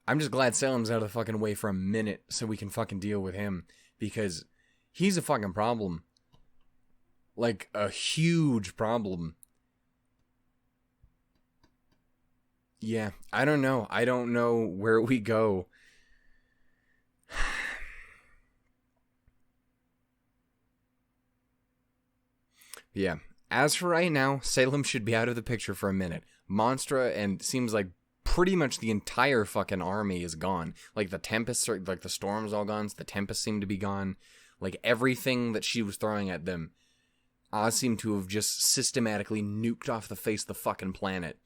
I'm just glad Salem's out of the fucking way for a minute so we can fucking deal with him. Because he's a fucking problem. Like, a huge problem. Yeah, I don't know. I don't know where we go. Yeah, as for right now, Salem should be out of the picture for a minute. Monstra and seems like pretty much the entire fucking army is gone. Like, the Tempests are, like, the Storm's all gone, so the Tempests seem to be gone. Like, everything that she was throwing at them, Oz seemed to have just systematically nuked off the face of the fucking planet.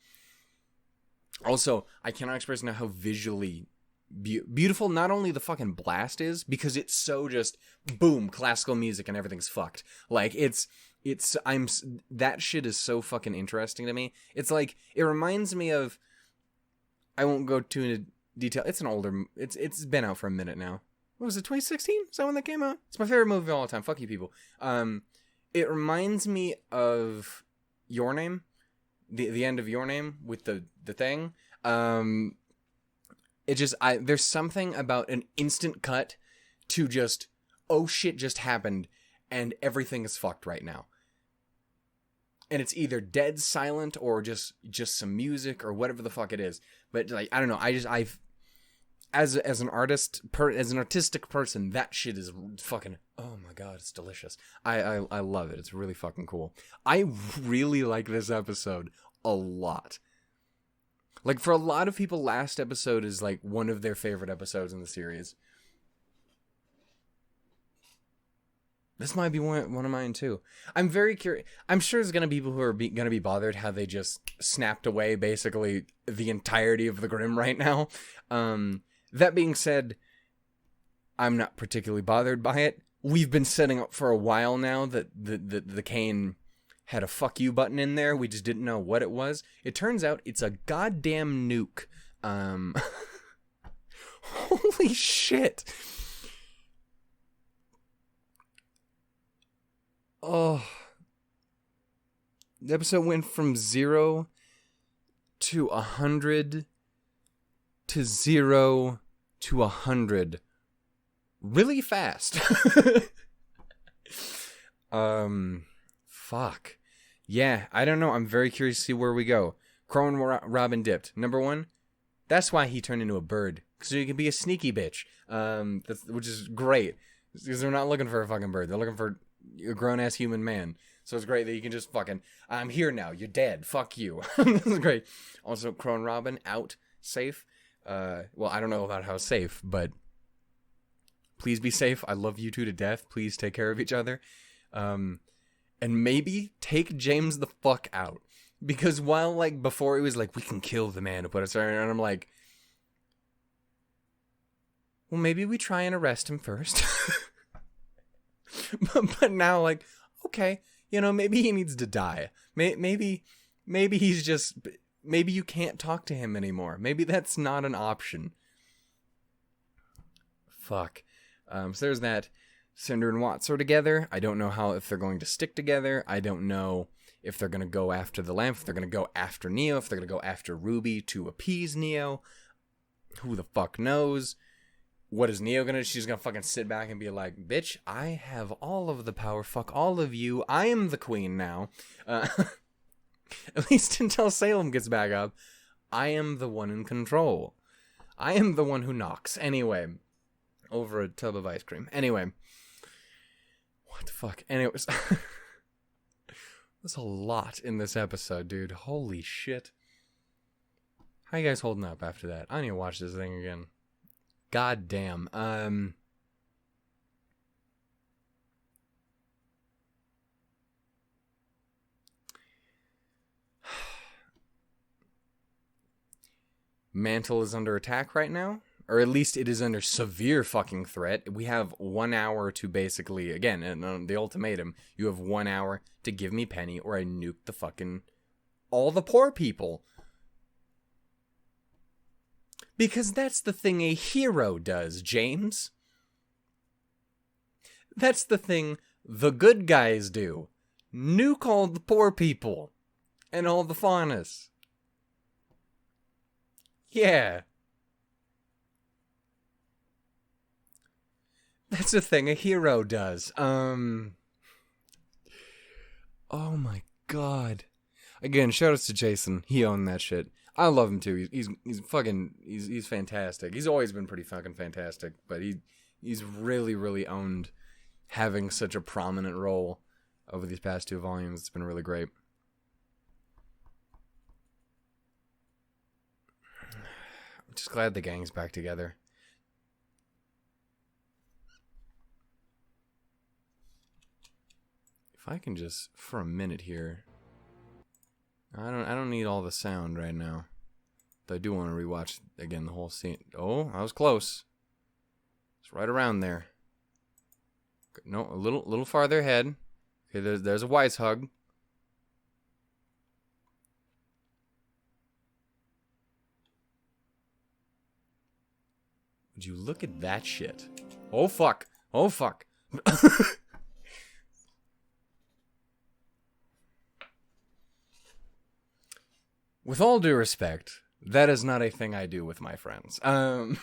Also, I cannot express now how visually beautiful not only the fucking blast is, because it's so just, boom, classical music and everything's fucked. Like, it's that shit is so fucking interesting to me. It's like, it reminds me of, I won't go too into detail. It's it's been out for a minute now. What was it, 2016? Is that when that came out? It's my favorite movie of all time. Fuck you people. It reminds me of Your Name, the end of Your Name with the thing. There's something about an instant cut to just, oh shit just happened and everything is fucked right now. And it's either dead silent or just some music or whatever the fuck it is. But like, I don't know. As an artist, as an artistic person, that shit is fucking, oh my god, it's delicious. I love it. It's really fucking cool. I really like this episode a lot. Like, for a lot of people, last episode is like one of their favorite episodes in the series. This might be one of mine too. I'm very curious. I'm sure there's gonna be people who are gonna be bothered how they just snapped away basically the entirety of the Grimm right now. That being said, I'm not particularly bothered by it. We've been setting up for a while now that the Kane had a fuck you button in there. We just didn't know what it was. It turns out it's a goddamn nuke. Holy shit. Oh. The episode went from 0 to 100 to 0 to 100 really fast. Fuck. Yeah, I don't know. I'm very curious to see where we go. Crow and Robin dipped. Number 1, that's why he turned into a bird. So you can be a sneaky bitch. Which is great. Because they're not looking for a fucking bird. They're looking for a grown-ass human man. So it's great that you can just fucking, I'm here now. You're dead. Fuck you. This is great. Also, Crow and Robin out. Safe. Well, I don't know about how safe, but please be safe. I love you two to death. Please take care of each other. And maybe take James the fuck out. Because while, like, before it was like, we can kill the man to put us there, and I'm like, well, maybe we try and arrest him first. but now, like, okay, you know, maybe he needs to die. Maybe he's just, maybe you can't talk to him anymore. Maybe that's not an option. Fuck. So there's that. Cinder and Watts are together. I don't know if they're going to stick together. I don't know if they're going to go after the lamp, if they're going to go after Neo, if they're going to go after Ruby to appease Neo. Who the fuck knows? What is Neo going to do? She's going to fucking sit back and be like, bitch, I have all of the power. Fuck all of you. I am the queen now. At least until Salem gets back up. I am the one in control. I am the one who knocks. Anyway. Over a tub of ice cream. Anyway. What the fuck? And it was... There's a lot in this episode, dude. Holy shit. How you guys holding up after that? I need to watch this thing again. God damn. Mantle is under attack right now. Or at least it is under severe fucking threat. We have 1 hour to basically, again, in the ultimatum, you have 1 hour to give me Penny or I nuke the fucking, all the poor people. Because that's the thing a hero does, James. That's the thing the good guys do. Nuke all the poor people. And all the faunas. Yeah. That's a thing a hero does. Oh my god. Again, shout outs to Jason. He owned that shit. I love him too. He's fantastic. He's always been pretty fucking fantastic, but he's really, really owned having such a prominent role over these past 2 volumes. It's been really great. I'm just glad the gang's back together. If I can just, for a minute here, I don't need all the sound right now. But I do want to rewatch again the whole scene. Oh, I was close. It's right around there. No, a little farther ahead. Okay, there's a wise hug. Would you look at that shit? Oh, fuck. Oh, fuck. With all due respect, that is not a thing I do with my friends. I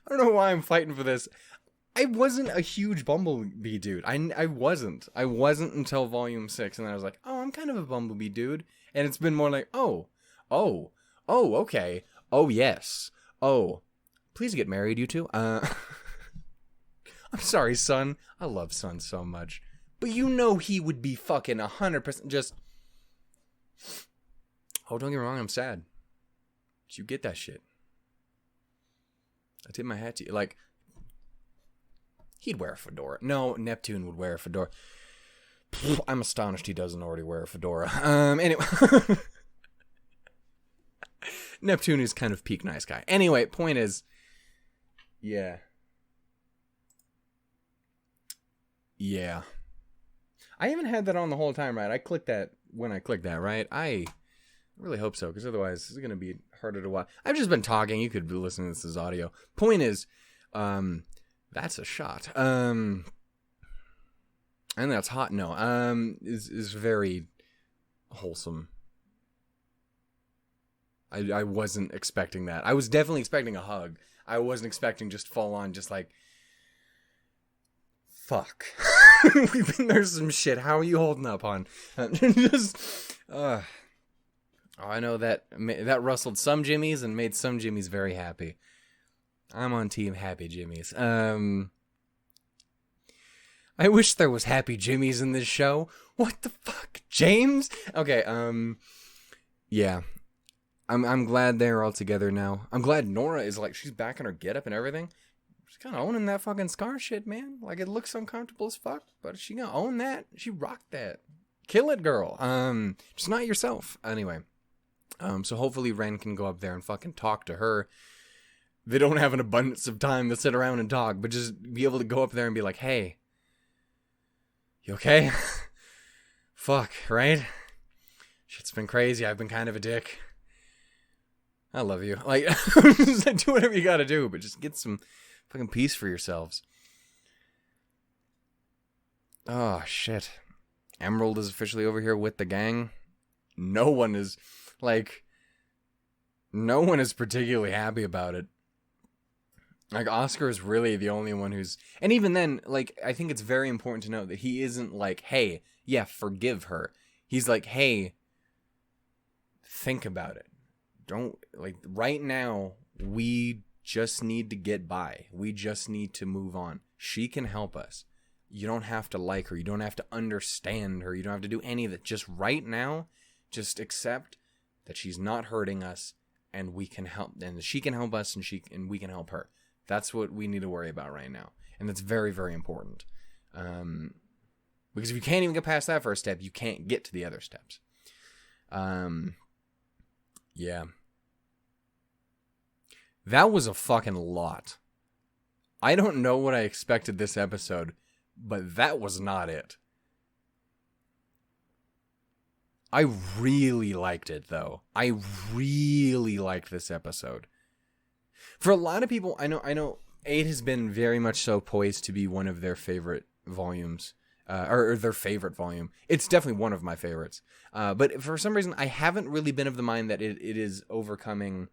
don't know why I'm fighting for this. I wasn't a huge Bumblebee dude. I wasn't. I wasn't until Volume 6, and then I was like, oh, I'm kind of a Bumblebee dude. And it's been more like, oh, okay. Oh, yes. Oh, please get married, you two. I'm sorry, son. I love Son so much. But you know he would be fucking 100% just... Oh, don't get me wrong, I'm sad. But you get that shit. I tip my hat to you. Like, he'd wear a fedora. No, Neptune would wear a fedora. I'm astonished he doesn't already wear a fedora. Anyway. Neptune is kind of peak nice guy. Anyway, point is, yeah. Yeah. I haven't had that on the whole time, right? I clicked that when I clicked that, right? I really hope so, because otherwise this is going to be harder to watch. I've just been talking. You could be listening to this as audio. Point is, that's a shot. And that's hot. No, is very wholesome. I wasn't expecting that. I was definitely expecting a hug. I wasn't expecting just full on, just like, fuck. We've been there some shit. How are you holding up, hon? I know that rustled some Jimmies and made some Jimmies very happy. I'm on team happy Jimmies. I wish there was happy Jimmies in this show. What the fuck, James? Okay, yeah. I'm glad they're all together now. I'm glad Nora is like, she's back in her getup and everything. She's kind of owning that fucking scar shit, man. Like, it looks uncomfortable as fuck, but she gonna own that. She rocked that. Kill it, girl. Just not yourself. Anyway, so hopefully Ren can go up there and fucking talk to her. They don't have an abundance of time to sit around and talk, but just be able to go up there and be like, hey, you okay? Fuck, right? Shit's been crazy. I've been kind of a dick. I love you. Like, just do whatever you gotta do, but just get some fucking peace for yourselves. Oh, shit. Emerald is officially over here with the gang. No one is particularly happy about it. Like, Oscar is really the only one who's... And even then, like, I think it's very important to note that he isn't like, hey, yeah, forgive her. He's like, hey, think about it. Don't, like, right now, we just need to get by. We just need to move on. She can help us. You don't have to like her. You don't have to understand her. You don't have to do any of that. Just right now, just accept that she's not hurting us, and we can help, and she can help us, and we can help her. That's what we need to worry about right now. And that's very, very important. Because if you can't even get past that first step, you can't get to the other steps. Yeah. That was a fucking lot. I don't know what I expected this episode, but that was not it. I really liked it, though. I really liked this episode. For a lot of people, I know 8 has been very much so poised to be one of their favorite volumes. Or their favorite volume. It's definitely one of my favorites. But for some reason, I haven't really been of the mind that it is overcoming...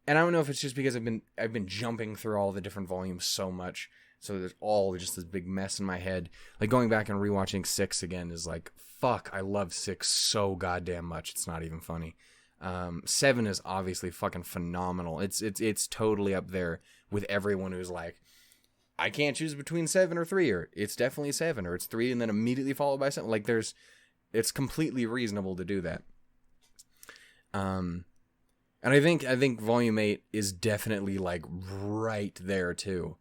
And I don't know if it's just because I've been jumping through all the different volumes so much, so there's all just this big mess in my head. Like, going back and rewatching 6 again is like, fuck, I love 6 so goddamn much. It's not even funny. 7 is obviously fucking phenomenal. It's totally up there with everyone who's like, I can't choose between 7 or 3, or it's definitely 7, or it's 3 and then immediately followed by 7. Like, it's completely reasonable to do that. And I think Volume 8 is definitely, like, right there, too.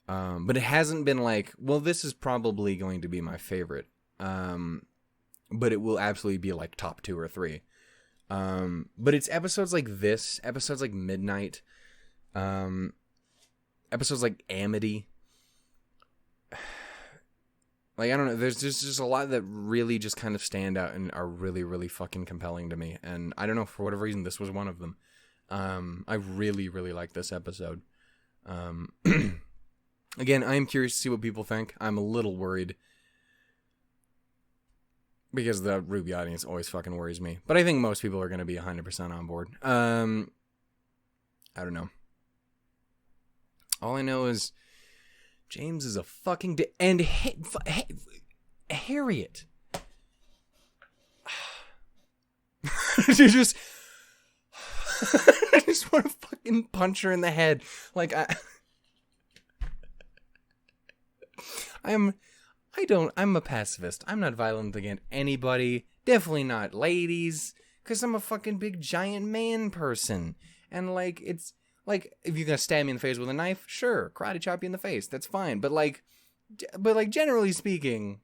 But it hasn't been like, well, this is probably going to be my favorite. But it will absolutely be, like, top 2 or 3. But it's episodes like this, episodes like Midnight, episodes like Amity. Like, I don't know, there's just a lot that really just kind of stand out and are really, really fucking compelling to me. And I don't know, for whatever reason, this was one of them. I really, really like this episode. Again, I am curious to see what people think. I'm a little worried, because the RWBY audience always fucking worries me. But I think most people are going to be 100% on board. I don't know. All I know is James is a fucking... and Harriet. I just want to fucking punch her in the head. Like, I'm a pacifist. I'm not violent against anybody. Definitely not ladies. Because I'm a fucking big giant man person. And, like, it's... like, if you're gonna stab me in the face with a knife, sure, karate chop you in the face, that's fine. But generally speaking,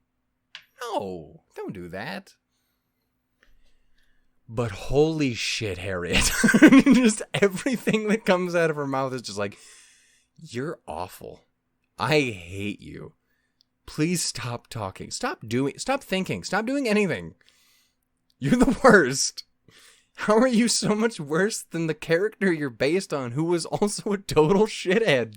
no, don't do that. But holy shit, Harriet. Just everything that comes out of her mouth is just like, you're awful. I hate you. Please stop talking. Stop thinking. Stop doing anything. You're the worst. How are you so much worse than the character you're based on, who was also a total shithead?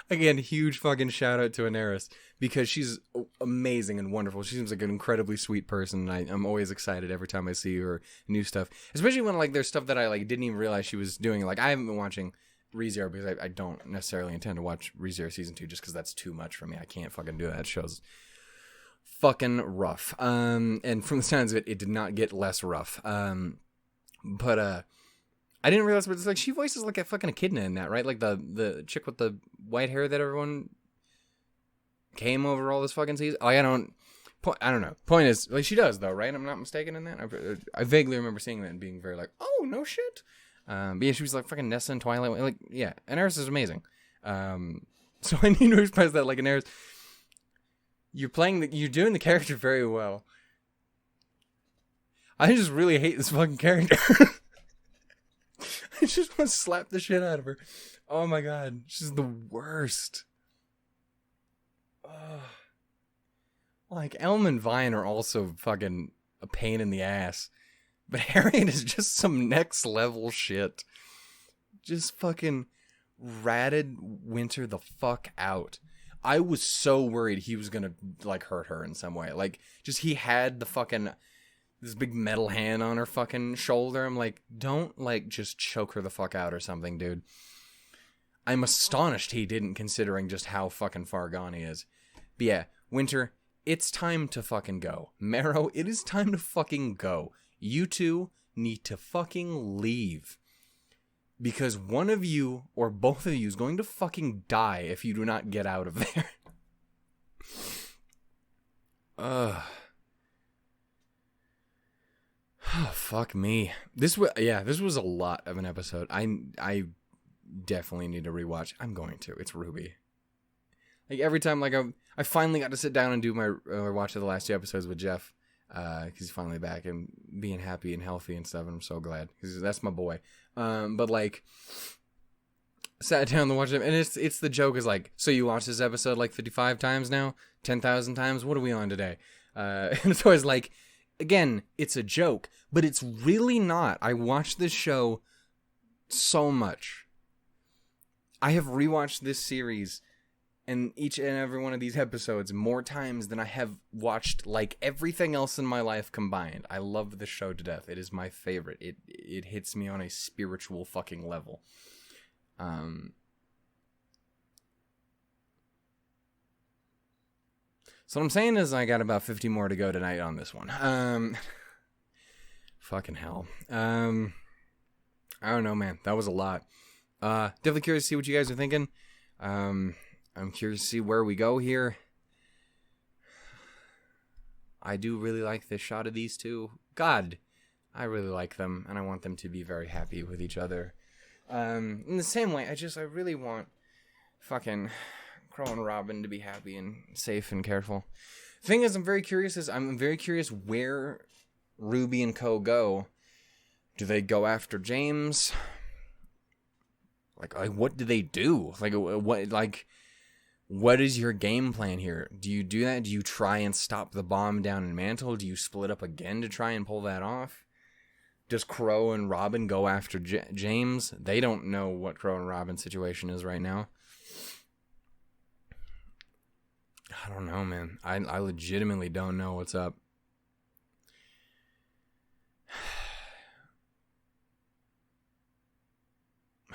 Again, huge fucking shout out to Daenerys, because she's amazing and wonderful. She seems like an incredibly sweet person, and I'm always excited every time I see her new stuff. Especially when, like, there's stuff that I, like, didn't even realize she was doing. Like, I haven't been watching ReZero because I don't necessarily intend to watch ReZero Season 2 just because that's too much for me. I can't fucking do that. That show's fucking rough. And from the sounds of it, it did not get less rough. But I didn't realize, but it's like, she voices like a fucking echidna in that, right? Like the chick with the white hair that everyone came over all this fucking season. Like, I don't know. Point is, like, she does though, right? I'm not mistaken in that. I vaguely remember seeing that and being very like, oh, no shit. But yeah, she was like fucking Nessa in Twilight. Like, yeah, Daenerys is amazing. So I need to express that, like, Daenerys, you're doing the character very well. I just really hate this fucking character. I just want to slap the shit out of her. Oh my god, she's the worst. Like, Elm and Vine are also fucking a pain in the ass. But Harriet is just some next level shit. Just fucking ratted Winter the fuck out. I was so worried he was gonna, like, hurt her in some way. Like, just he had the fucking... this big metal hand on her fucking shoulder. I'm like, don't, like, just choke her the fuck out or something, dude. I'm astonished he didn't, considering just how fucking far gone he is. But yeah, Winter, it's time to fucking go. Marrow, it is time to fucking go. You two need to fucking leave. Because one of you, or both of you, is going to fucking die if you do not get out of there. Oh, fuck me. This was a lot of an episode. I definitely need to rewatch. I'm going to. It's RWBY. Like, every time, like, I finally got to sit down and do my watch of the last two episodes with Jeff, because he's finally back and being happy and healthy and stuff, and I'm so glad, because that's my boy. But, like, sat down to watch them, and it's the joke is like, so you watched this episode like 55 times now? 10,000 times? What are we on today? And it's always like, again, it's a joke, but it's really not. I watched this show so much. I have rewatched this series and each and every one of these episodes more times than I have watched, like, everything else in my life combined. I love this show to death. It is my favorite. It hits me on a spiritual fucking level. So what I'm saying is I got about 50 more to go tonight on this one. Fucking hell. I don't know, man. That was a lot. Definitely curious to see what you guys are thinking. I'm curious to see where we go here. I do really like the shot of these two. God, I really like them, and I want them to be very happy with each other. In the same way, I really want fucking Crow and Robin to be happy and safe and careful. The thing is, I'm very curious where RWBY and Co. go. Do they go after James? Like what do they do? What is your game plan here? Do you do that? Do you try and stop the bomb down in Mantle? Do you split up again to try and pull that off? Does Crow and Robin go after James? They don't know what Crow and Robin's situation is right now. I don't know, man. I legitimately don't know what's up.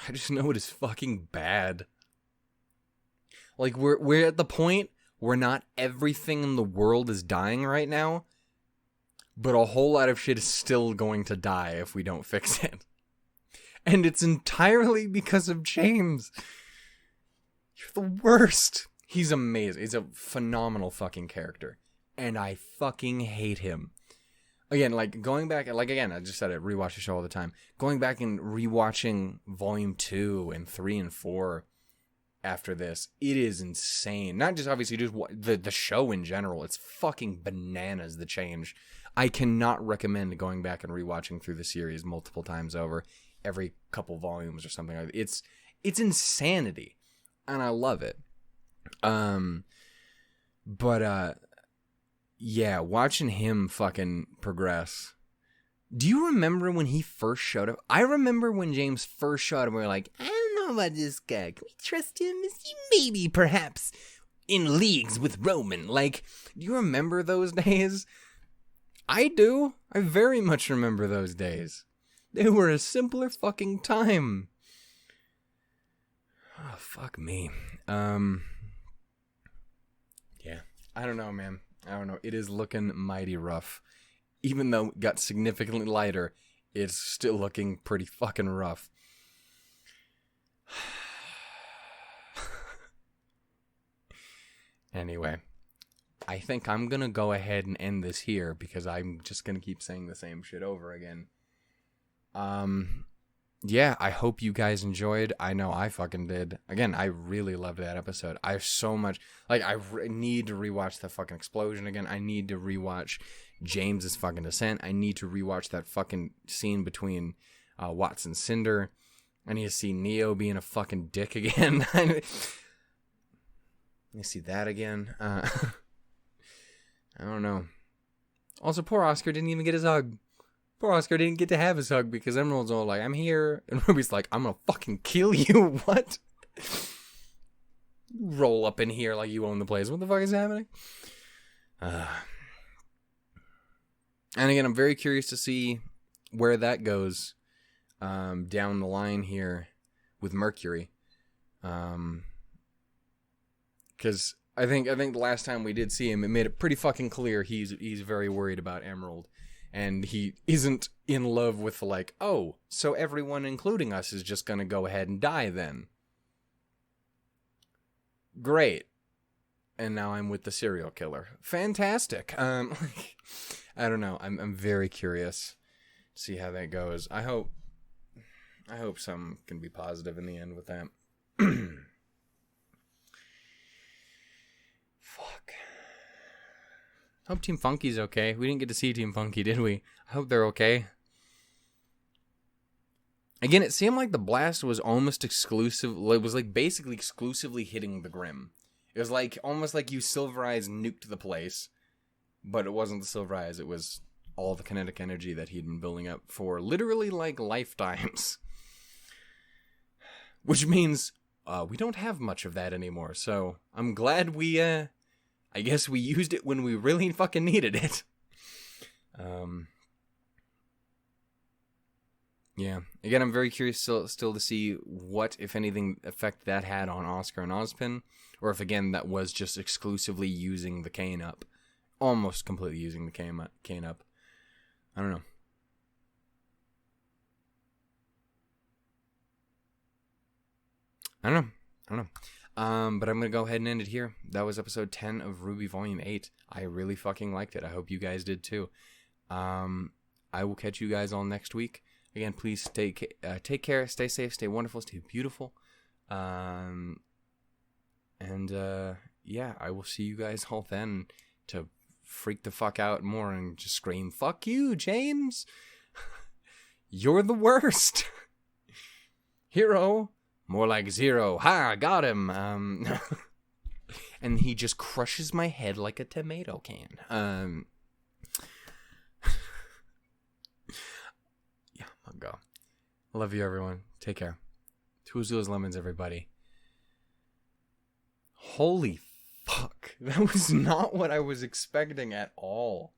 I just know it is fucking bad. Like, we're at the point where not everything in the world is dying right now, but a whole lot of shit is still going to die if we don't fix it. And it's entirely because of James. You're the worst. He's amazing. He's a phenomenal fucking character. And I fucking hate him. Again, like, going back, like, again, I just said it, rewatch the show all the time. Going back and rewatching Volume 2 and 3 and 4 after this, it is insane. Not just, obviously, just the show in general. It's fucking bananas, the change. I cannot recommend going back and rewatching through the series multiple times over, every couple volumes or something like that. It's insanity, and I love it. Yeah, watching him fucking progress. Do you remember when he first showed up? I remember when James first showed up, we were like, I don't know about this guy. Can we trust him? Is he maybe, perhaps, in leagues with Roman? Like, do you remember those days? I do. I very much remember those days. They were a simpler fucking time. Oh, fuck me. Yeah. I don't know, man. I don't know. It is looking mighty rough. Even though it got significantly lighter, it's still looking pretty fucking rough. Anyway, I think I'm going to go ahead and end this here because I'm just going to keep saying the same shit over again. Yeah, I hope you guys enjoyed. I know I fucking did. Again, I really loved that episode. I have so much, like, I need to rewatch the fucking explosion again. I need to rewatch James's fucking descent. I need to rewatch that fucking scene between Watts and Cinder. I need to see Neo being a fucking dick again. Let me see that again. I don't know. Also, poor Oscar didn't even get his hug. Poor Oscar didn't get to have his hug because Emerald's all like, I'm here. And Ruby's like, I'm gonna fucking kill you. What? Roll up in here like you own the place. What the fuck is happening? And again, I'm very curious to see where that goes down the line here with Mercury. Because I think the last time we did see him, it made it pretty fucking clear he's very worried about Emerald. And he isn't in love with, like, oh, so everyone, including us, is just going to go ahead and die then. Great. And now I'm with the serial killer. Fantastic. I don't know. I'm very curious to see how that goes. I hope some can be positive in the end with that. Fuck. Hope Team Funky's okay. We didn't get to see Team Funky, did we? I hope they're okay. Again, it seemed like the blast was almost exclusive. It was like basically exclusively hitting the Grim. It was like almost like you Silver Eyes nuked the place, but it wasn't the Silver Eyes. It was all the kinetic energy that he'd been building up for literally like lifetimes. Which means we don't have much of that anymore. So I'm glad we I guess we used it when we really fucking needed it. Yeah. Again, I'm very curious still to see what, if anything, effect that had on Oscar and Ozpin. Or if, again, that was just exclusively using the cane up. Almost completely using the cane up. I don't know. But I'm going to go ahead and end it here. That was episode 10 of RWBY Volume 8. I really fucking liked it. I hope you guys did too. I will catch you guys all next week. Again, please take care, stay safe, stay wonderful, stay beautiful. Yeah, I will see you guys all then to freak the fuck out more and just scream, fuck you, James. You're the worst. Hero. More like 0. Ha, got him. And he just crushes my head like a tomato can. Yeah, I'll go. I love you, everyone. Take care. Toozles lemons, everybody. Holy fuck. That was not what I was expecting at all.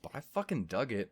But I fucking dug it.